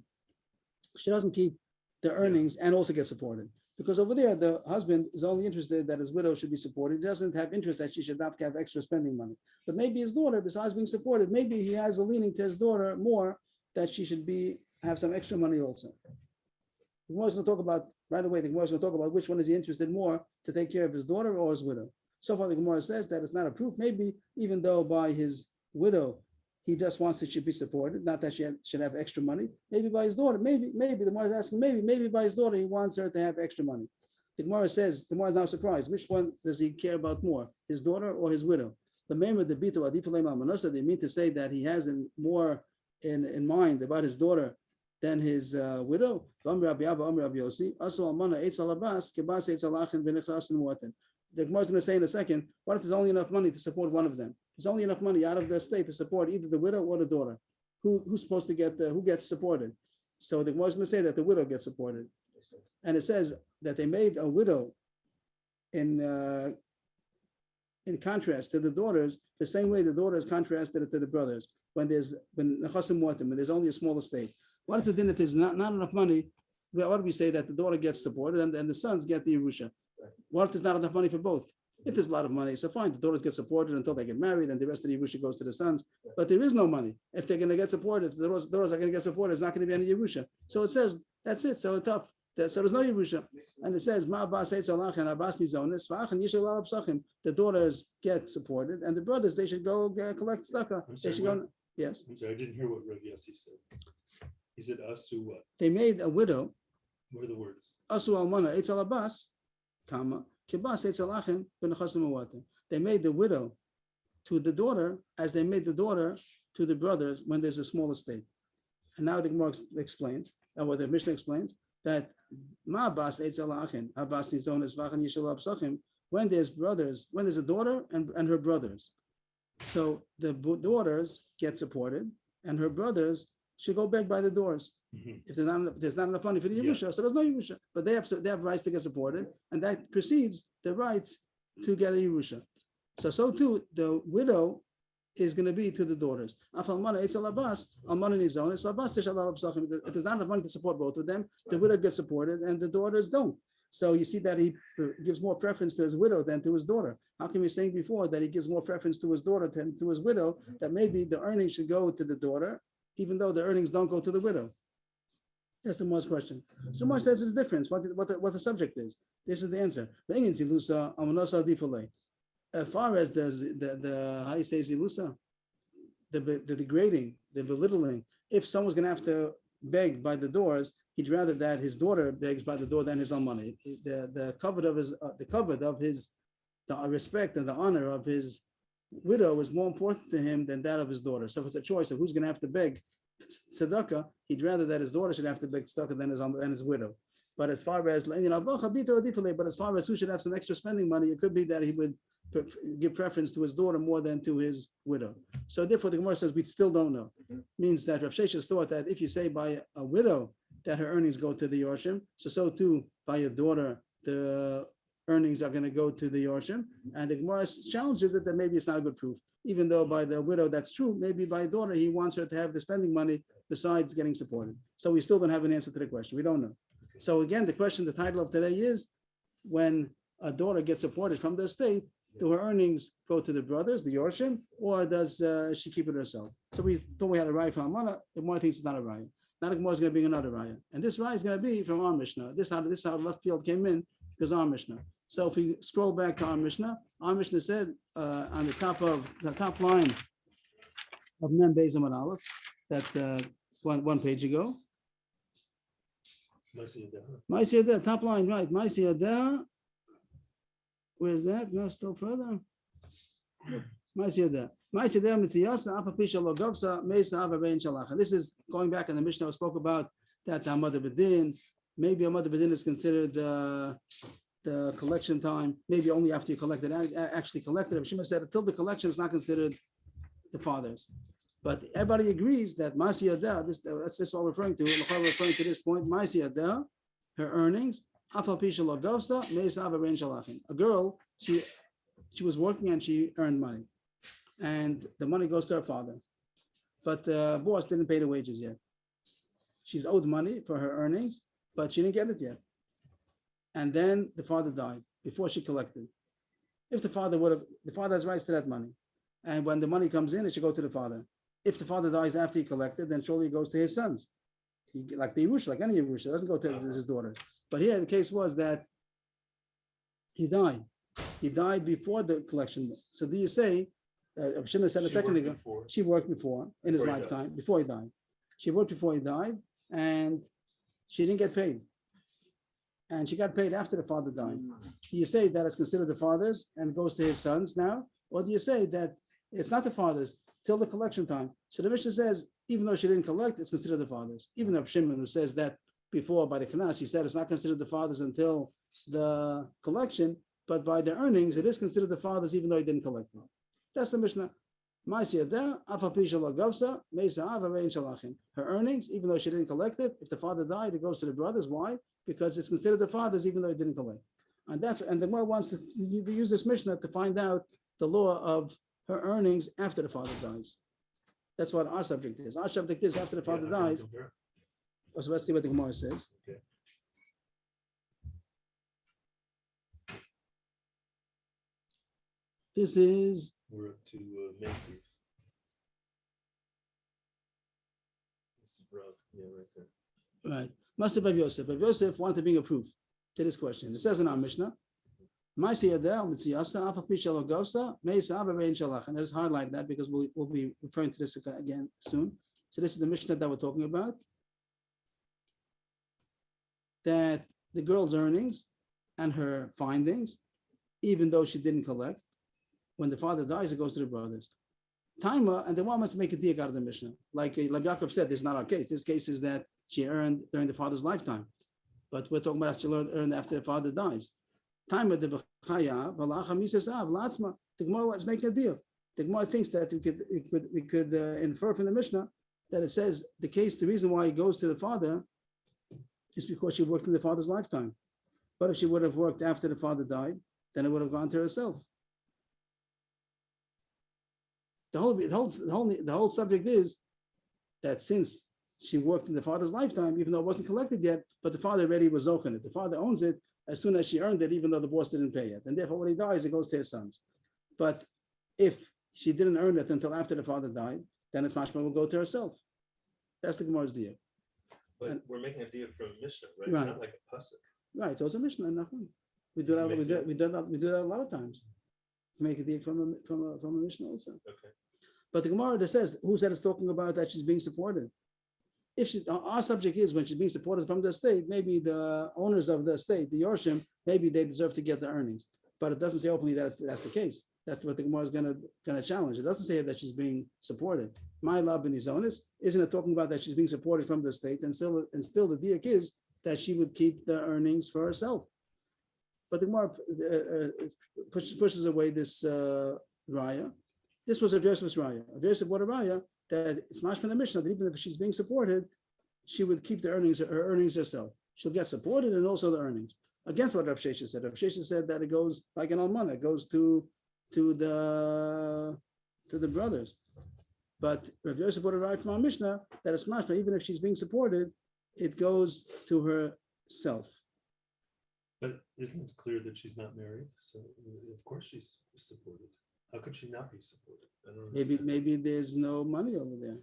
She doesn't keep the earnings and also get supported. Because over there, the husband is only interested that his widow should be supported. He doesn't have interest that she should not have extra spending money. But maybe his daughter, besides being supported, maybe he has a leaning to his daughter more that she should have some extra money also. The Gemara is going to talk about, right away, the Gemara is going to talk about which one is he interested more to take care of, his daughter or his widow. So far, the Gemara says that it's not a proof. Maybe even though by his widow, he just wants that she be supported, not that she should have extra money. Maybe by his daughter, maybe the Gemara is asking, maybe by his daughter, he wants her to have extra money. The Gemara says, the Gemara is now surprised. Which one does he care about more, his daughter or his widow? The name of the Bito Adipalem Almanosa, they mean to say that he has more in mind about his daughter than his widow. The Gemara is going to say in a second, what if there's only enough money to support one of them? There's only enough money out of the estate to support either the widow or the daughter. Who's supposed to get who gets supported? So the Gemara is going to say that the widow gets supported. And it says that they made a widow in contrast to the daughters, the same way the daughters contrasted it to the brothers. When there's when there's only a small estate. What is the din if there's not enough money? Well, what do we say that the daughter gets supported and the sons get the Yerusha? What if there's not enough money for both? If there's a lot of money, so fine, the daughters get supported until they get married, and the rest of the Yerusha goes to the sons. But there is no money. If they're going to get supported, the daughters are going to get supported. It's not going to be any Yerusha. So it says that's it. So it's tough. So there's no Yerusha, and it says Ma Abbas Eitz Alach and Abbas Nizonis Vach and Yishal Al Psachim. The daughters get supported, and the brothers they should go collect tzedakah. They should go. Yes. I'm sorry, I didn't hear what Rav Yossi said. He said asu what? They made a widow. What are the words? Asu Almana Eitz Al Abbas, comma Kibas Eitz Alachim Benachasim Awatim. They made the widow to the daughter as they made the daughter to the brothers when there's a small estate. And now the Gemara explains, or the Mishnah explains, that Ma Abbas Eitz Alachim Abbas Nizonis Vach and Yishal Al Psachim. When there's brothers, when there's a daughter and her brothers. So the daughters get supported, and her brothers should go beg by the doors. If there's not enough money for the Yerusha, so there's no Yerusha. But they have rights to get supported, and that precedes the rights to get a Yerusha. So too, the widow is going to be to the daughters. If there's not enough money to support both of them, the widow gets supported, and the daughters don't. So you see that he gives more preference to his widow than to his daughter. How can we say before that he gives more preference to his daughter than to his widow, that maybe the earnings should go to the daughter, even though the earnings don't go to the widow? That's the most question. So Mar says it's difference, what the subject is. This is the answer. As far as the how you say zilusa, the degrading, the belittling, if someone's going to have to beg by the doors, he'd rather that his daughter begs by the door than his own money. The covet of his the respect and the honor of his widow is more important to him than that of his daughter. So if it's a choice of who's going to have to beg tzedakah, he'd rather that his daughter should have to beg tzedakah than his widow. But as far as who should have some extra spending money, it could be that he would give preference to his daughter more than to his widow. So therefore, the Gemara says we still don't know. Means that Rav Sheshes thought that if you say by a widow that her earnings go to the Yorshim, so too by a daughter the earnings are going to go to the Yorshim. And the Gemara challenges it that maybe it's not a good proof. Even though by the widow that's true, maybe by a daughter he wants her to have the spending money besides getting supported. So we still don't have an answer to the question. We don't know. So again, the title of today is, when a daughter gets supported from the estate, do her earnings go to the brothers, the Yorshim, or does she keep it herself? So we thought we had a raya from Amana. The Gemara thinks it's not a raya. Now the Gemara is going to bring another raya, and this raya is going to be from our Mishnah. This is how left field came in, because our Mishnah. So if we scroll back to our Mishnah said on the top line of Mem Beis Amud Aleph, that's one page ago. Ma'aseh Yadeh, top line, right? Ma'aseh Yadeh. Where's that? No, still further. Ma'aseh Yadeh. Ma'aseh Yadeh mitziyasa afa pisha lo gavsa meisa ava bein shalach. This is going back in the Mishnah. I spoke about that Hamad Bedin. Maybe Hamad Bedin is considered the collection time. Maybe only after you collect it, actually collected. Shima said until the collection is not considered the father's. But everybody agrees that Ma'aseh Yadeh, that's what we're referring to. We're referring to this point. Ma'aseh Yadeh, her earnings. A girl, she was working and she earned money, and the money goes to her father, but the boss didn't pay the wages yet. She's owed money for her earnings, but she didn't get it yet. And then the father died before she collected. If the father has rights to that money, and when the money comes in, it should go to the father. If the father dies after he collected, then surely it goes to his sons. Like the Yerusha, like any Yerusha, it doesn't go to his daughter. But here the case was that he died. He died before the collection. So do you say, Shimon said a second ago, she worked before in his lifetime, before he died. She worked before he died, and she didn't get paid. And she got paid after the father died. Do you say that it's considered the father's and goes to his sons now? Or do you say that it's not the father's till the collection time? So the Mishnah says, even though she didn't collect, it's considered the father's. Even though Shimon, who says that before by the Kanas, he said it's not considered the father's until the collection, but by the earnings, it is considered the father's even though he didn't collect them. That's the Mishnah. Her earnings, even though she didn't collect it, if the father died, it goes to the brothers. Why? Because it's considered the father's, even though he didn't collect. And the Gemara wants to use this Mishnah to find out the law of her earnings after the father dies. That's what our subject is. Our subject is after the father dies. So let's see what the Gemara says. Okay. This is We're up to Macy. This is Rav. Yeah, right there. right. Master Rav Yosef. Rav Yosef wanted to bring a proof to this question. It says in our Mishnah, and I just highlight that because we'll be referring to this again soon. So this is the Mishnah that we're talking about. That the girl's earnings and her findings, even though she didn't collect, when the father dies, it goes to the brothers. Taima, and the one must make a diak out of the Mishnah. Like Yaakov said, this is not our case. This case is that she earned during the father's lifetime. But we're talking about after she earned after the father dies. Taima the Bechaya, Valacha Misasav, Latzma. The Gemara was making a deal. The Gemara thinks that we could infer from the Mishnah that it says the reason why he goes to the father is because she worked in the father's lifetime. But if she would have worked after the father died, then it would have gone to herself. The whole subject is that since she worked in the father's lifetime, even though it wasn't collected yet, but the father already was zochen it. The father owns it as soon as she earned it, even though the boss didn't pay it. And therefore, when he dies, it goes to his sons. But if she didn't earn it until after the father died, then it's mashma will go to herself. That's the Gemara's deal. But we're making a deal from Mishnah, right? Right. It's not like a pasuk. Right, so it's a Mishnah, nothing. We do that. We do that a lot of times. To make a deal from a Mishnah also. Okay. But the Gemara that says, who said it's talking about that she's being supported? If our subject is when she's being supported from the estate, maybe the owners of the estate, the Yorshim, maybe they deserve to get the earnings. But it doesn't say openly that's the case. That's what the Gemara is gonna challenge. It doesn't say that she's being supported. My love in his owners, isn't it talking about that she's being supported from the estate, and still the diak is that she would keep the earnings for herself. But the Gemara pushes away this raya. This was a Yosef's raya. A Yosef what a raya that it's mashma from the Mishnah that even if she's being supported, she would keep her earnings herself. She'll get supported and also the earnings. Against what Rav Shesha said. Rav Shesha said that it goes like an almana, it goes to the brothers. But Rav Yosef what a raya from our Mishnah that it's mashma even if she's being supported, it goes to herself. But isn't it clear that she's not married? So of course she's supported. How could she not be supported? I don't understand. Maybe there's no money over there.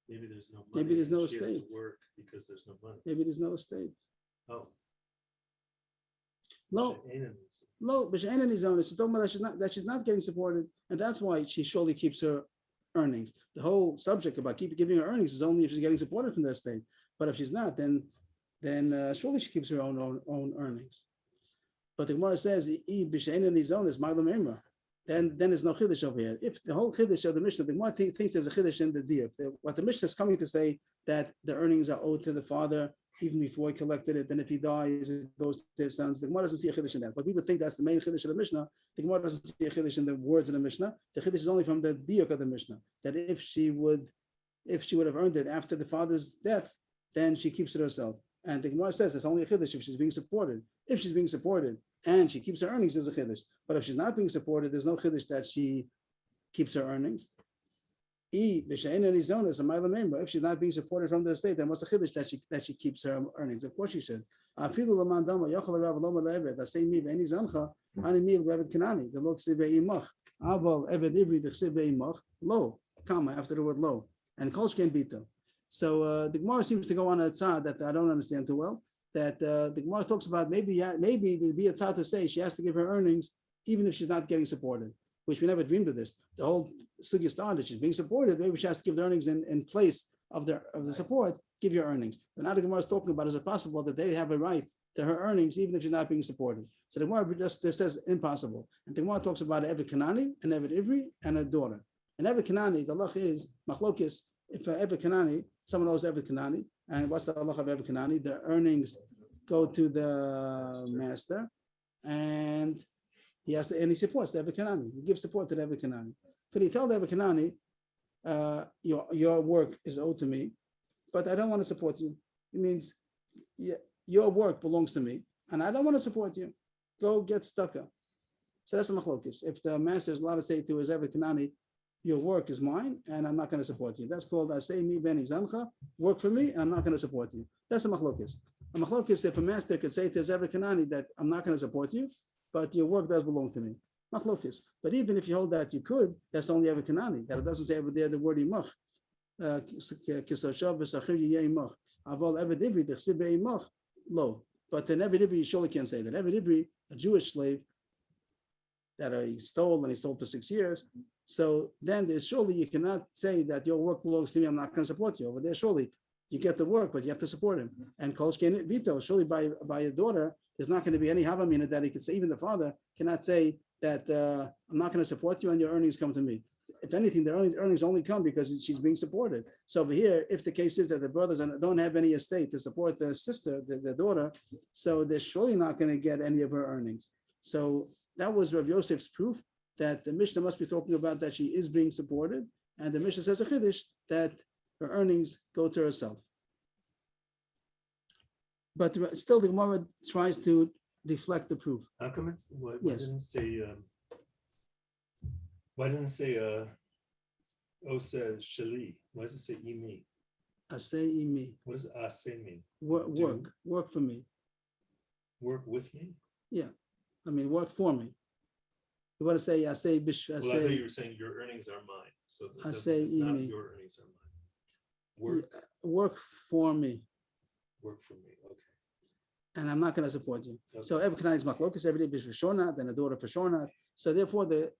Maybe there's no money. Maybe there's no she has estate. to work because there's no money. Maybe there's no estate. Oh. No, but she's talking about that she's not getting supported, and that's why she surely keeps her earnings. The whole subject about giving her earnings is only if she's getting supported from the estate. But if she's not, then surely she keeps her own earnings. But the Gemara says, then there's no chiddush over here. If the whole chiddush of the Mishnah, the Gemara thinks there's a chiddush in the diak. What the Mishnah is coming to say that the earnings are owed to the father even before he collected it. Then if he dies, it goes to his sons. The Gemara doesn't see a chiddush in that. But we would think that's the main chiddush of the Mishnah. The Gemara doesn't see a chiddush in the words of the Mishnah. The chiddush is only from the diak of the Mishnah. That if she would have earned it after the father's death, then she keeps it herself. And the Gemara says it's only a chiddush if she's being supported. If she's being supported and she keeps her earnings, there's a chiddush. But if she's not being supported, there's no chiddush that she keeps her earnings. If she's not being supported from the estate, then what's the chiddush that she keeps her earnings? Of course she should. Lo, comma after the word lo, and kolshken bito. So the Gemara seems to go on a tzad that I don't understand too well. That the Gemara talks about maybe there'd be a tzad to say she has to give her earnings even if she's not getting supported, which we never dreamed of this. The whole sugya started, she's being supported, maybe she has to give the earnings in place of the support, give your earnings. But now the Gemara is talking about, is it possible that they have a right to her earnings even if she's not being supported? So the Gemara just says impossible. And the Gemara talks about an Evet Kanani, an Evet Ivri, and a daughter. An Evet Kanani, the halach is machlokis. If an Evet Kanani, someone owes Evet Kanani, and what's the halach of Evet Kanani? The earnings go to the master, and he supports the Evet Kanani. He gives support to the Evet Kanani. Could he tell the Kanani, your work is owed to me, but I don't want to support you. It means your work belongs to me, and I don't want to support you. Go get stuck up. So that's the machlokis. If the master is allowed to say to his Eved Kanani, your work is mine, and I'm not going to support you. That's called Asay mi beni zancha, work for me, and I'm not going to support you. That's a machlokis. A machlokis, if a master could say to his Eved Kanani that I'm not going to support you, but your work does belong to me. Machlokis. But even if you hold that you could, that's only Eved Kanani. That it doesn't say over there the word imach. Kisoshav v'sachir yiyeh imach. Aval Eved Ivri dechsib imach lo. But an Eved Ivri, you surely can't say that. Eved Ivri, a Jewish slave that he stole for 6 years. So then there's surely you cannot say that your work belongs to me. I'm not going to support you over there. Surely you get the work, but you have to support him. And kolshkein vito, surely by a daughter, there's not going to be any havamina that he could say. Even the father cannot say that I'm not going to support you and your earnings come to me. If anything, the earnings only come because she's being supported. So over here, if the case is that the brothers don't have any estate to support the sister, the daughter, so they're surely not going to get any of her earnings. So that was Rav Yosef's proof that the Mishnah must be talking about that she is being supported, and the Mishnah says a chiddush that her earnings go to herself. But still, the Gemara tries to deflect the proof. How come it's why Yes. didn't it say Osa Shali? Why does it say Imi? Asay imi, What does Ase mean? work for me. Work with me? I mean, work for me. You want to say asay bish Well, I thought you asay were saying your earnings are mine. So I it's say not Imi. your earnings are mine. work for me, Work for me. Okay. and I'm not going to support you. Okay. So every is machlokas, every day bish for sure not, then a daughter for sure not. So therefore, the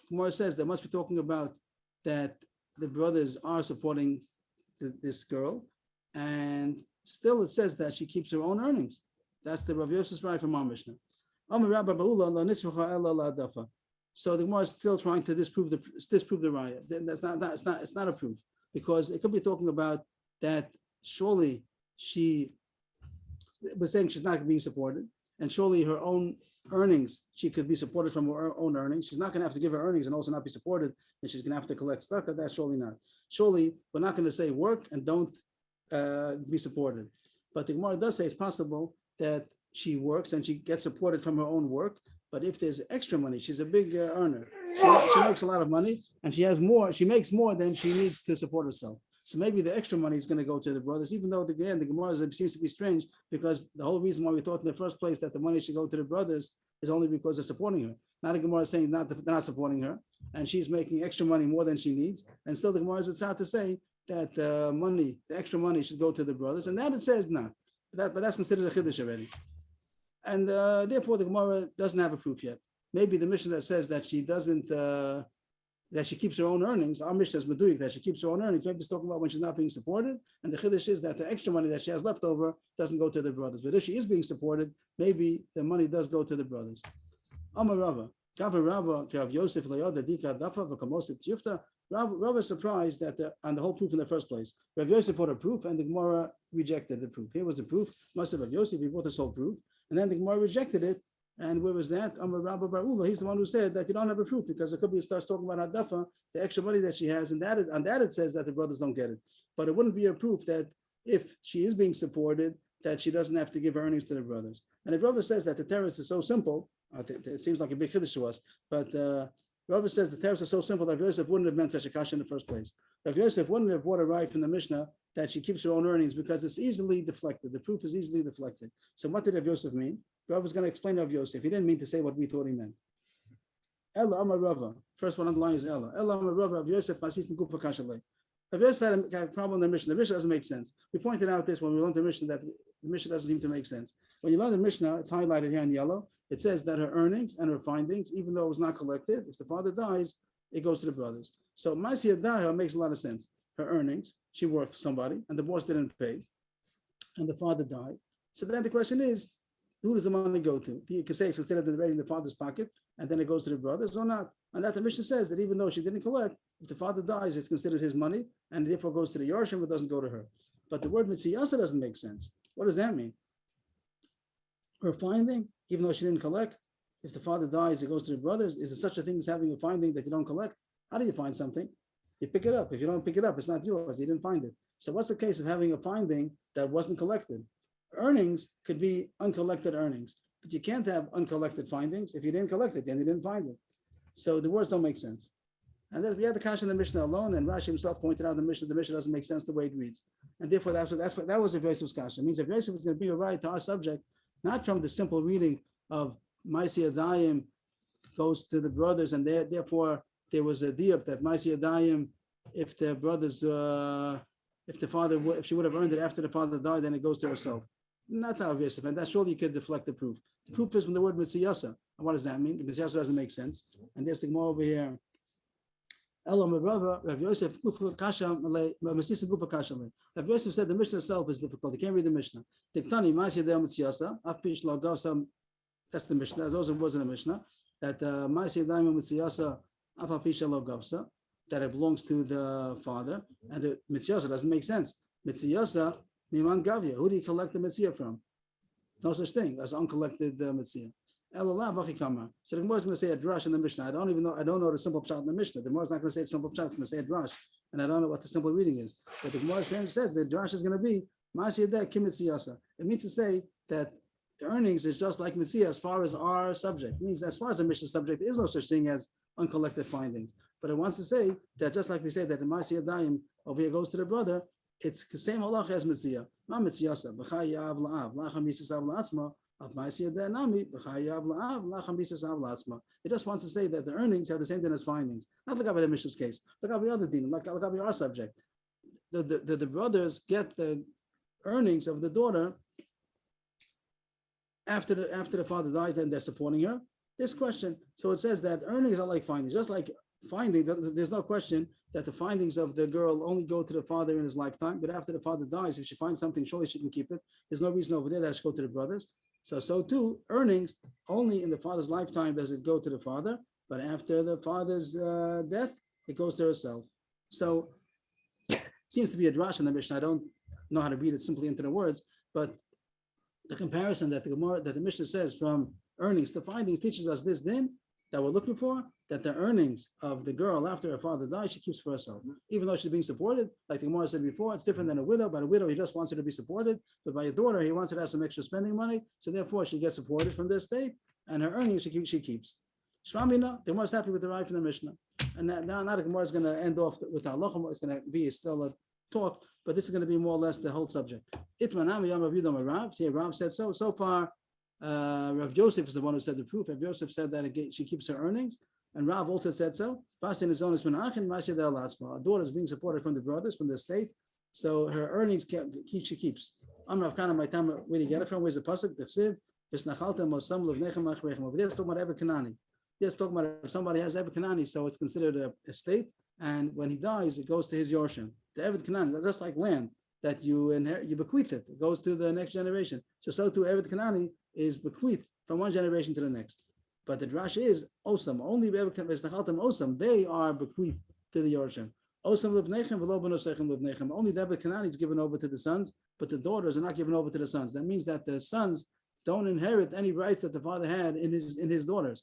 Gemara says they must be talking about that the brothers are supporting this girl, and still it says that she keeps her own earnings. That's the Rav Yosef's right from our Mishnah. So the Gemara is still trying to disprove the raya. It's not a proof, because it could be talking about that surely she was saying she's not being supported, and surely her own earnings, she could be supported from her own earnings. She's not going to have to give her earnings and also not be supported, and she's going to have to collect stuff. That's surely not. Surely we're not going to say work and don't be supported. But the Gemara does say it's possible that she works and she gets supported from her own work. But if there's extra money, she's a big earner. She makes a lot of money, and she has more. She makes more than she needs to support herself. So maybe the extra money is going to go to the brothers, even though the Gemara seems to be strange, because the whole reason why we thought in the first place that the money should go to the brothers is only because they're supporting her. Now the Gemara is saying they're not supporting her, and she's making extra money more than she needs. And still the Gemara is out to say that the extra money should go to the brothers, and that it says not. But that's considered a chiddush already. And therefore the Gemara doesn't have a proof yet. Maybe the Mishnah that says that she doesn't, that she keeps her own earnings, our Mishnah is meduik, that she keeps her own earnings. Maybe it's talking about when she's not being supported, and the chiddush is that the extra money that she has left over doesn't go to the brothers. But if she is being supported, maybe the money does go to the brothers. Amar Rava, Kavar Rava, Rav Yosef Layoda Dika Dafa V'Kamosif Tifta. Rava is surprised that on the whole proof in the first place. Rav Yosef put a proof, and the Gemara rejected the proof. Here was the proof. Must have Rav Yosef, he brought this whole proof, and then the Gemara rejected it. And where was that? Amar Rabba Bar Ula, he's the one who said that you don't have a proof, because it could be starts talking about Hadafa, the extra money that she has, and on that it says that the brothers don't get it. But it wouldn't be a proof that if she is being supported, that she doesn't have to give earnings to the brothers. And if Rabba says that the terrorist is so simple, it seems like a big chiddush to us, but Rabba says the terrorists are so simple that Rav Yosef wouldn't have meant such a kasha in the first place. Rav Yosef wouldn't have brought a right from the Mishnah that she keeps her own earnings, because it's easily deflected. The proof is easily deflected. So what did Rav Yosef mean? Rav was going to explain Rav Yosef. He didn't mean to say what we thought he meant. Ella Amar Rava. First one on the line is Ella. Ella Amar Rava, Rav Yosef Masis and Kufa Kashalei. Rav Yosef had a problem in the Mishnah. The Mishnah doesn't make sense. We pointed out this when we learned the Mishnah, that the Mishnah doesn't seem to make sense. When you learn the Mishnah, it's highlighted here in yellow. It says that her earnings and her findings, even though it was not collected, if the father dies, it goes to the brothers. So Masiyah Daha makes a lot of sense. Her earnings, she worked for somebody, and the boss didn't pay, and the father died. So then the question is, who does the money go to? You can say it's considered already in the father's pocket, and then it goes to the brothers, or not. And that the Mishnah says that even though she didn't collect, if the father dies, it's considered his money, and therefore goes to the Yarshim, it doesn't go to her. But the word Mitziyasa doesn't make sense. What does that mean? Her finding, even though she didn't collect, if the father dies, it goes to the brothers. Is there such a thing as having a finding that you don't collect? How do you find something? You pick it up. If you don't pick it up, it's not yours. You didn't find it. So what's the case of having a finding that wasn't collected? Earnings could be uncollected earnings, but you can't have uncollected findings. If you didn't collect it, then you didn't find it. So the words don't make sense. And then we had the kasha in the Mishnah alone, and Rashi himself pointed out the Mishnah doesn't make sense the way it reads. And therefore, that was Rav Yosef's kasha. It means if Yosef was going to be a right to our subject, not from the simple reading of Maisi Adayim goes to the brothers, and therefore there was a diuk that Maisi Adayim, if the brothers, if she would have earned it after the father died, then it goes to herself. And that's how Yosef, and that's surely you could deflect the proof. The proof is from the word mitziyasa. And what does that mean? The mitziyasa doesn't make sense. And there's the Gemara over here. Rav Yosef said the Mishnah itself is difficult. You can't read the Mishnah. That's the Mishnah. As also was in the Mishnah that that it belongs to the father, and the mitziyasa doesn't make sense. Mitziyasa miman gavya. Who do you collect the mitziyah from? No such thing as uncollected mitziyah. So the Gemara is going to say a drash in the Mishnah. I don't know the simple pshat in the Mishnah. The Gemara is not going to say a simple pshat. It's going to say a drash, and I don't know what the simple reading is. But the Gemara says the drash is going to be Masiyadeh Kim Mitziyasa. It means to say that the earnings is just like mitziyah as far as our subject. It means as far as the Mishnah subject, there is no such thing as uncollected findings. But it wants to say that just like we say that the Masiyadayim over here goes to the brother, it's the same halach as mitziyah. Ma mitziyasa b'chayav la'av la'acham yisasav la'atzma. It just wants to say that the earnings have the same thing as findings. Not like the Mishnah's case. Look at the other din, like our subject. The brothers get the earnings of the daughter after the father dies, and they're supporting her. This question. So it says that earnings are like findings. Just like finding, there's no question that the findings of the girl only go to the father in his lifetime. But after the father dies, if she finds something, surely she can keep it. There's no reason over there that it should go to the brothers. So too, earnings only in the father's lifetime does it go to the father, but after the father's death, it goes to herself. So it seems to be a drash in the Mishnah. I don't know how to read it simply into the words, but the comparison that the Mishnah says from earnings to findings teaches us this din that we're looking for, that the earnings of the girl after her father dies, she keeps for herself. Even though she's being supported, like the Gemara said before, it's different than a widow. By a widow, he just wants her to be supported, but by a daughter, he wants her to have some extra spending money, so therefore she gets supported from the estate, and her earnings she keeps. Shvamina, the Gemara is happy with the right from the Mishnah. And now the Gemara is going to end off with halacha. It's going to be still a talk, but this is going to be more or less the whole subject. Itmanam Yom Rav Rav. See, Rav said so. So far, Rav Yosef is the one who said the proof. Rav Yosef said that she keeps her earnings, and Rav also said so. A daughter is being supported from the brothers, from the estate, so her earnings she keeps. I'm Rav Kana, my time. Where do you get it from? Where's the pasuk? The Ksiv. Over there, it's talking about Ebed Kanani. Yes, talking about if somebody has Ebed Kanani, so it's considered a estate, and when he dies, it goes to his Yorshim. The Ebed Kanani, just like land that you inherit, you bequeath it. It goes to the next generation. So too, Ebed Kanani is bequeathed from one generation to the next. But the drash is Osam. Only Osam, they are bequeathed to the Yorshim. Osam Livnechem, V'lo B'nosechem Livnechem. Only the Ebed Kanani is given over to the sons, but the daughters are not given over to the sons. That means that the sons don't inherit any rights that the father had in his daughters.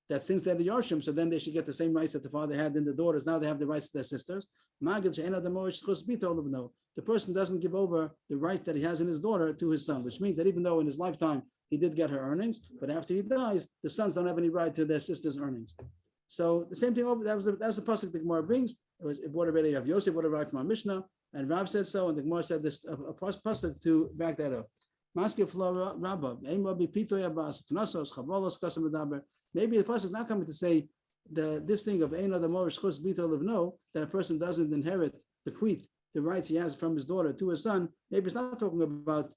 That since they're the Yorshim, so then they should get the same rights that the father had in the daughters. Now they have the rights to their sisters. The person doesn't give over the rights that he has in his daughter to his son, which means that even though in his lifetime he did get her earnings, but after he dies, the sons don't have any right to their sister's earnings. So the same thing over. That's the pasuk the Gemara brings. It brought already of Yosef, brought it right from our Mishnah, and Rav said so, and the Gemara said this a pasuk to back that up. Maybe the pasuk is not coming to say this thing of Ein Adam Morish Chus Bito Livno, that a person doesn't inherit, bequeath the rights he has from his daughter to his son. Maybe it's not talking about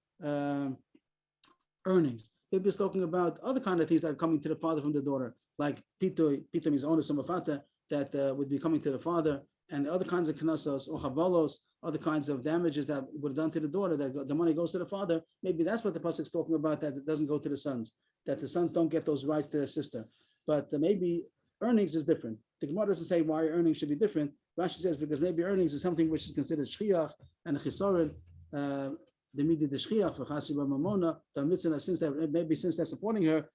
earnings. Maybe it's talking about other kind of things that are coming to the father from the daughter, like Pito means onus umafata, that would be coming to the father, and other kinds of knasos or chavalos, other kinds of damages that were done to the daughter, that the money goes to the father. Maybe that's what the pasuk is talking about, that it doesn't go to the sons, that the sons don't get those rights to their sister. But maybe earnings is different. The Gemara doesn't say why earnings should be different. Rashi says because maybe earnings is something which is considered shchiach and a chisorin, the midi the shchiach for chasiba mamona, the mitzvah, since they're supporting her,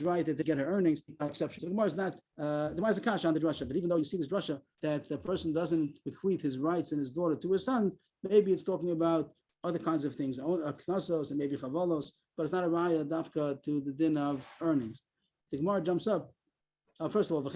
right to get her earnings, exception. So the Gemara is not, the Gemara is a kasha on the drasha, that even though you see this drasha, that the person doesn't bequeath his rights and his daughter to his son, maybe it's talking about other kinds of things, knasos and maybe chavolos, but it's not a raya dafka to the din of earnings. The Gemara jumps up. First of all, it's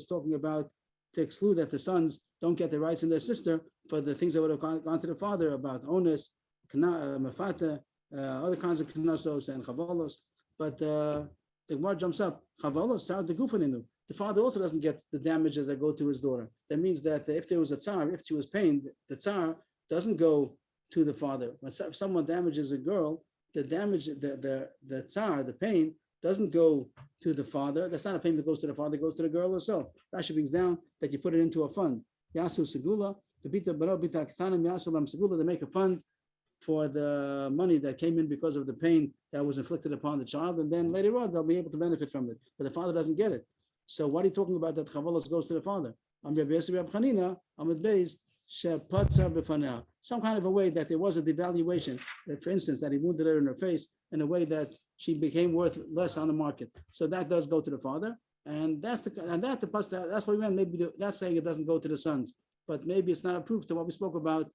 talking about to exclude that the sons don't get the rights in their sister for the things that would have gone to the father about onus, mafata, other kinds of knasos and chavolos. But the Gemara jumps up. Chavolos sound the gufaninu. The father also doesn't get the damages that go to his daughter. That means that if there was a tsar, if she was pained, the tsar doesn't go to the father. When someone damages a girl, the damage, the tsar, the pain, doesn't go to the father. That's not a payment that goes to the father, it goes to the girl herself. Rashi brings down that you put it into a fund. Yasu Segula, they make a fund for the money that came in because of the pain that was inflicted upon the child, and then later on they'll be able to benefit from it. But the father doesn't get it. So what are you talking about that chavolos goes to the father? Some kind of a way that there was a devaluation, that for instance, that he wounded her in her face in a way that she became worth less on the market. So that does go to the father, and that's what we meant. Maybe that's saying it doesn't go to the sons, but maybe it's not a proof to what we spoke about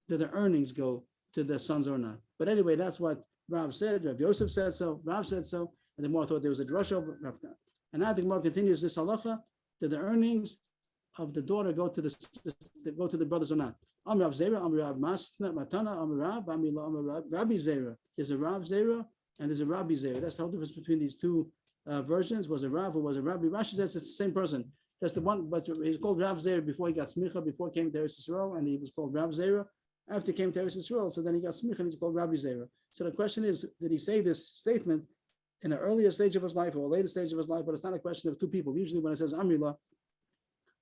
that the earnings go to the sons or not. But anyway, that's what Rav said. Rav Yosef said so. Rav said so, and the more thought there was a drush over. And now the Gemara continues this halacha that the earnings of the daughter go to the brothers or not. Am Rav Zera, Am Rav Matana, Am Rav, Rabbi Zera. There's a Rav Zera and there's a Rabbi Zera. That's the whole difference between these two versions. Was a Rav or was a Rabbi? Rashi says it's the same person. Just the one, but he's called Rav Zera before he got smicha, before he came to Eretz Yisrael, and he was called Rav Zera after he came to Eretz Yisrael. So then he got smicha and he's called Rabbi Zera. So the question is, did he say this statement in an earlier stage of his life or a later stage of his life? But it's not a question of two people. Usually when it says Amrila,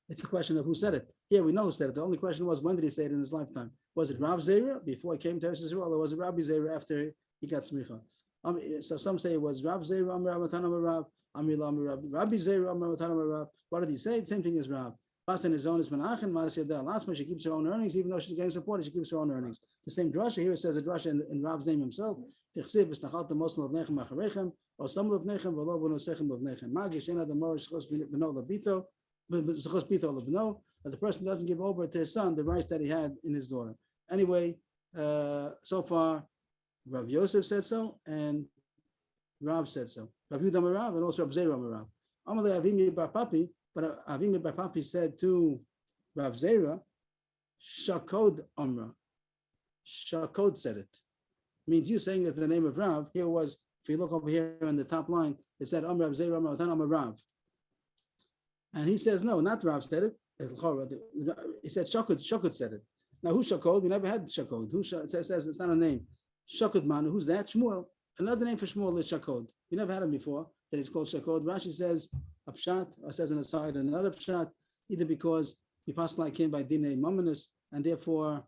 it's a question of who said it. Here we know who said it. The only question was, when did he say it in his lifetime? Was it Rav Zera before he came to Eretz Yisrael, or was it Rabbi Zera after he got smicha? So some say it was Rav Zera, Amr Matan Amr Rav, Amrila Amr Rav, Rabbi Zera, Amr Matan Amr Rav. What did he say? Same thing as Rav. Bastan his own is Menachem, Maras Yadel. Last month she keeps her own earnings, even though she's getting support, she keeps her own earnings. The same drasha here, it says a drasha in Rav's name himself. Tichsiv is Nachal the Mosel of Nechem Acharechem, or some of Nechem, Velo Bonosechem of Nechem. Magish Ena the Morish Chos Beno Labito, Chos Bito Labno. That the person doesn't give over to his son the rights that he had in his daughter. Anyway, so far, Rav Yosef said so, and Rav said so. Rav Yudam Rav, and also Rav Zera Rav. Amalei Avimi Bar Papi, but Avimi Bar Papi said to Rav Zera, Shakod Amra. Shakod said it. Means you saying that the name of Rav, here was, if you look over here on the top line, it said Amra Rav Zera Amra Rav. And he says, no, not Rav said it. He said Shakod said it. Now who's Shakod? We never had Shakod. Who says it's not a name? Shakod man. Who's that? Shmuel. Another name for Shmuel is Shakod. We never had him before. That he's called Shakod. Rashi says a pshat, or says an aside another pshat, either because he passed like him by Dinei Mamonis, and therefore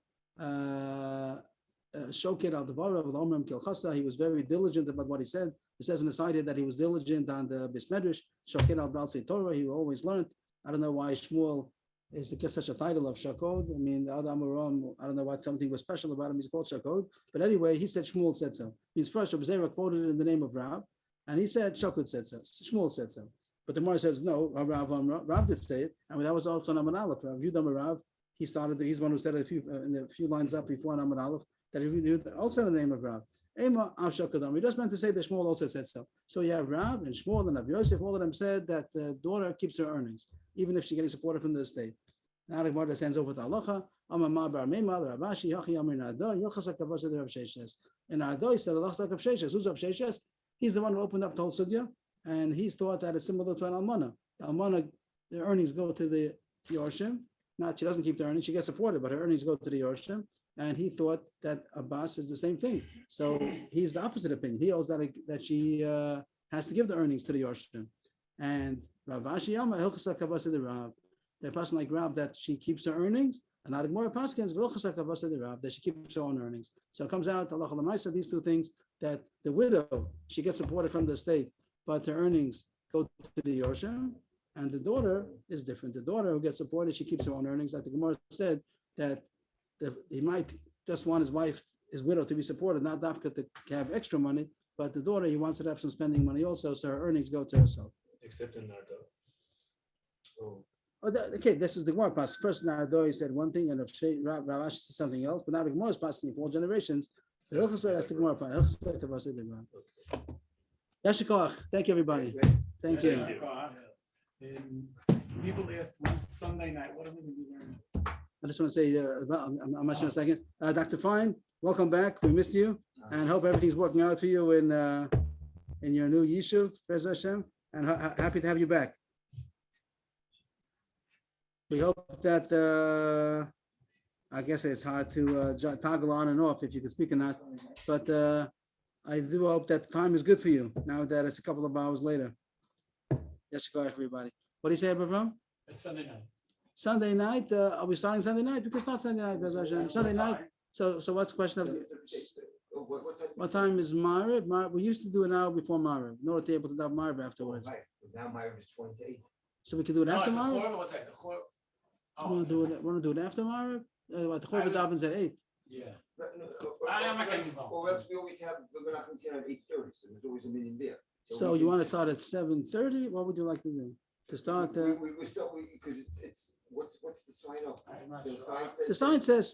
Shoked al Devara with Omram Kilchasa. He was very diligent about what he said. It says an aside here that he was diligent on the Bismedrish. Shoked al Dalsei Torah. He always learned. I don't know why Shmuel is to get such a title of Shakod. I mean, the other Amoram, I don't know what something was special about him. He's called Shakod. But anyway, he said Shmuel said so. Means first, Rabbi Zera quoted it in the name of Rav, and he said Shakod said so. Shmuel said so. But the Gemara says no. Rav did say it, and that was also Naman Aleph. Rav Yudam Rav. He's one who said it in a few lines up before Naman Aleph that he also in the name of Rav. Ema Av Shakadam. He just meant to say that Shmuel also said so. So you have Rav and Shmuel and Rav Yosef. All of them said that the daughter keeps her earnings, even if she's getting support from the estate. Now the Gemara sends over to Halacha. Amar Bar Meima, Ravashi, Hachi Amar Nado, Yochas Hakavasa de Rav Sheshes. And Nado, he said, Allah Rav Sheshes. Who's Rav Sheshes? He's the one who opened up the whole sugya, and he's thought that it's similar to an almana. The almana, the earnings go to the Yorshim. Not she doesn't keep the earnings; she gets supported, but her earnings go to the Yorshim. And he thought that Abbas is the same thing. So he's the opposite opinion. He holds that she has to give the earnings to the Yorshim. And Ravashi Amar Hilchas Hakavasa de Rav. The person like Rav that she keeps her earnings, and not more Paskins that she keeps her own earnings. So it comes out Allah Lamaisa, these two things, that the widow she gets supported from the state, but her earnings go to the Yorshim, and the daughter is different. The daughter who gets supported, she keeps her own earnings. Like the Gemara said that he might just want his wife, his widow, to be supported, not dafka to have extra money, but the daughter, he wants to have some spending money also, so her earnings go to herself. Except in Nardo. Oh, Oh, okay, this is the Gemara passage. First, Nardo, he said one thing, and Ravash said something else, but now the Gemara is passing in 4 generations. The Hilchos said that's the Gemara passage. Yashikoach, thank you, everybody. Thank you. And people asked, when's Sunday night, what are we gonna be learning? I just want to say, I'll mention in a second. Dr. Fine, welcome back. We missed you and hope everything's working out for you in your new Yishuv, Be'ez Hashem, and happy to have you back. We hope that, I guess it's hard to toggle on and off if you can speak or not, but I do hope that the time is good for you now that it's a couple of hours later. Yes, go ahead, everybody. What do you say, Abraham? It's Sunday night. Sunday night, are we starting Sunday night? We can start Sunday night, Be'ez Hashem. Sunday night. So what's the question of, what time is Mariv? We used to do an hour before Mariv, in order to be able to do Mariv afterwards. Right, but now Myra is 28. So we can do it after No, the Mariv? Chorba, what time? The Chorba- Oh, Want to do it after Mariv? What, the Chorba Daven's at 8. Yeah. I'm not getting involved. Or else we always have the Menachem Tzedek at 8:30, so there's always a meeting there. So we you can want to just- start at 7:30? What would you like to do? To start, We start, because it's, what's the sign off? I'm not The sure. sign says. the sign says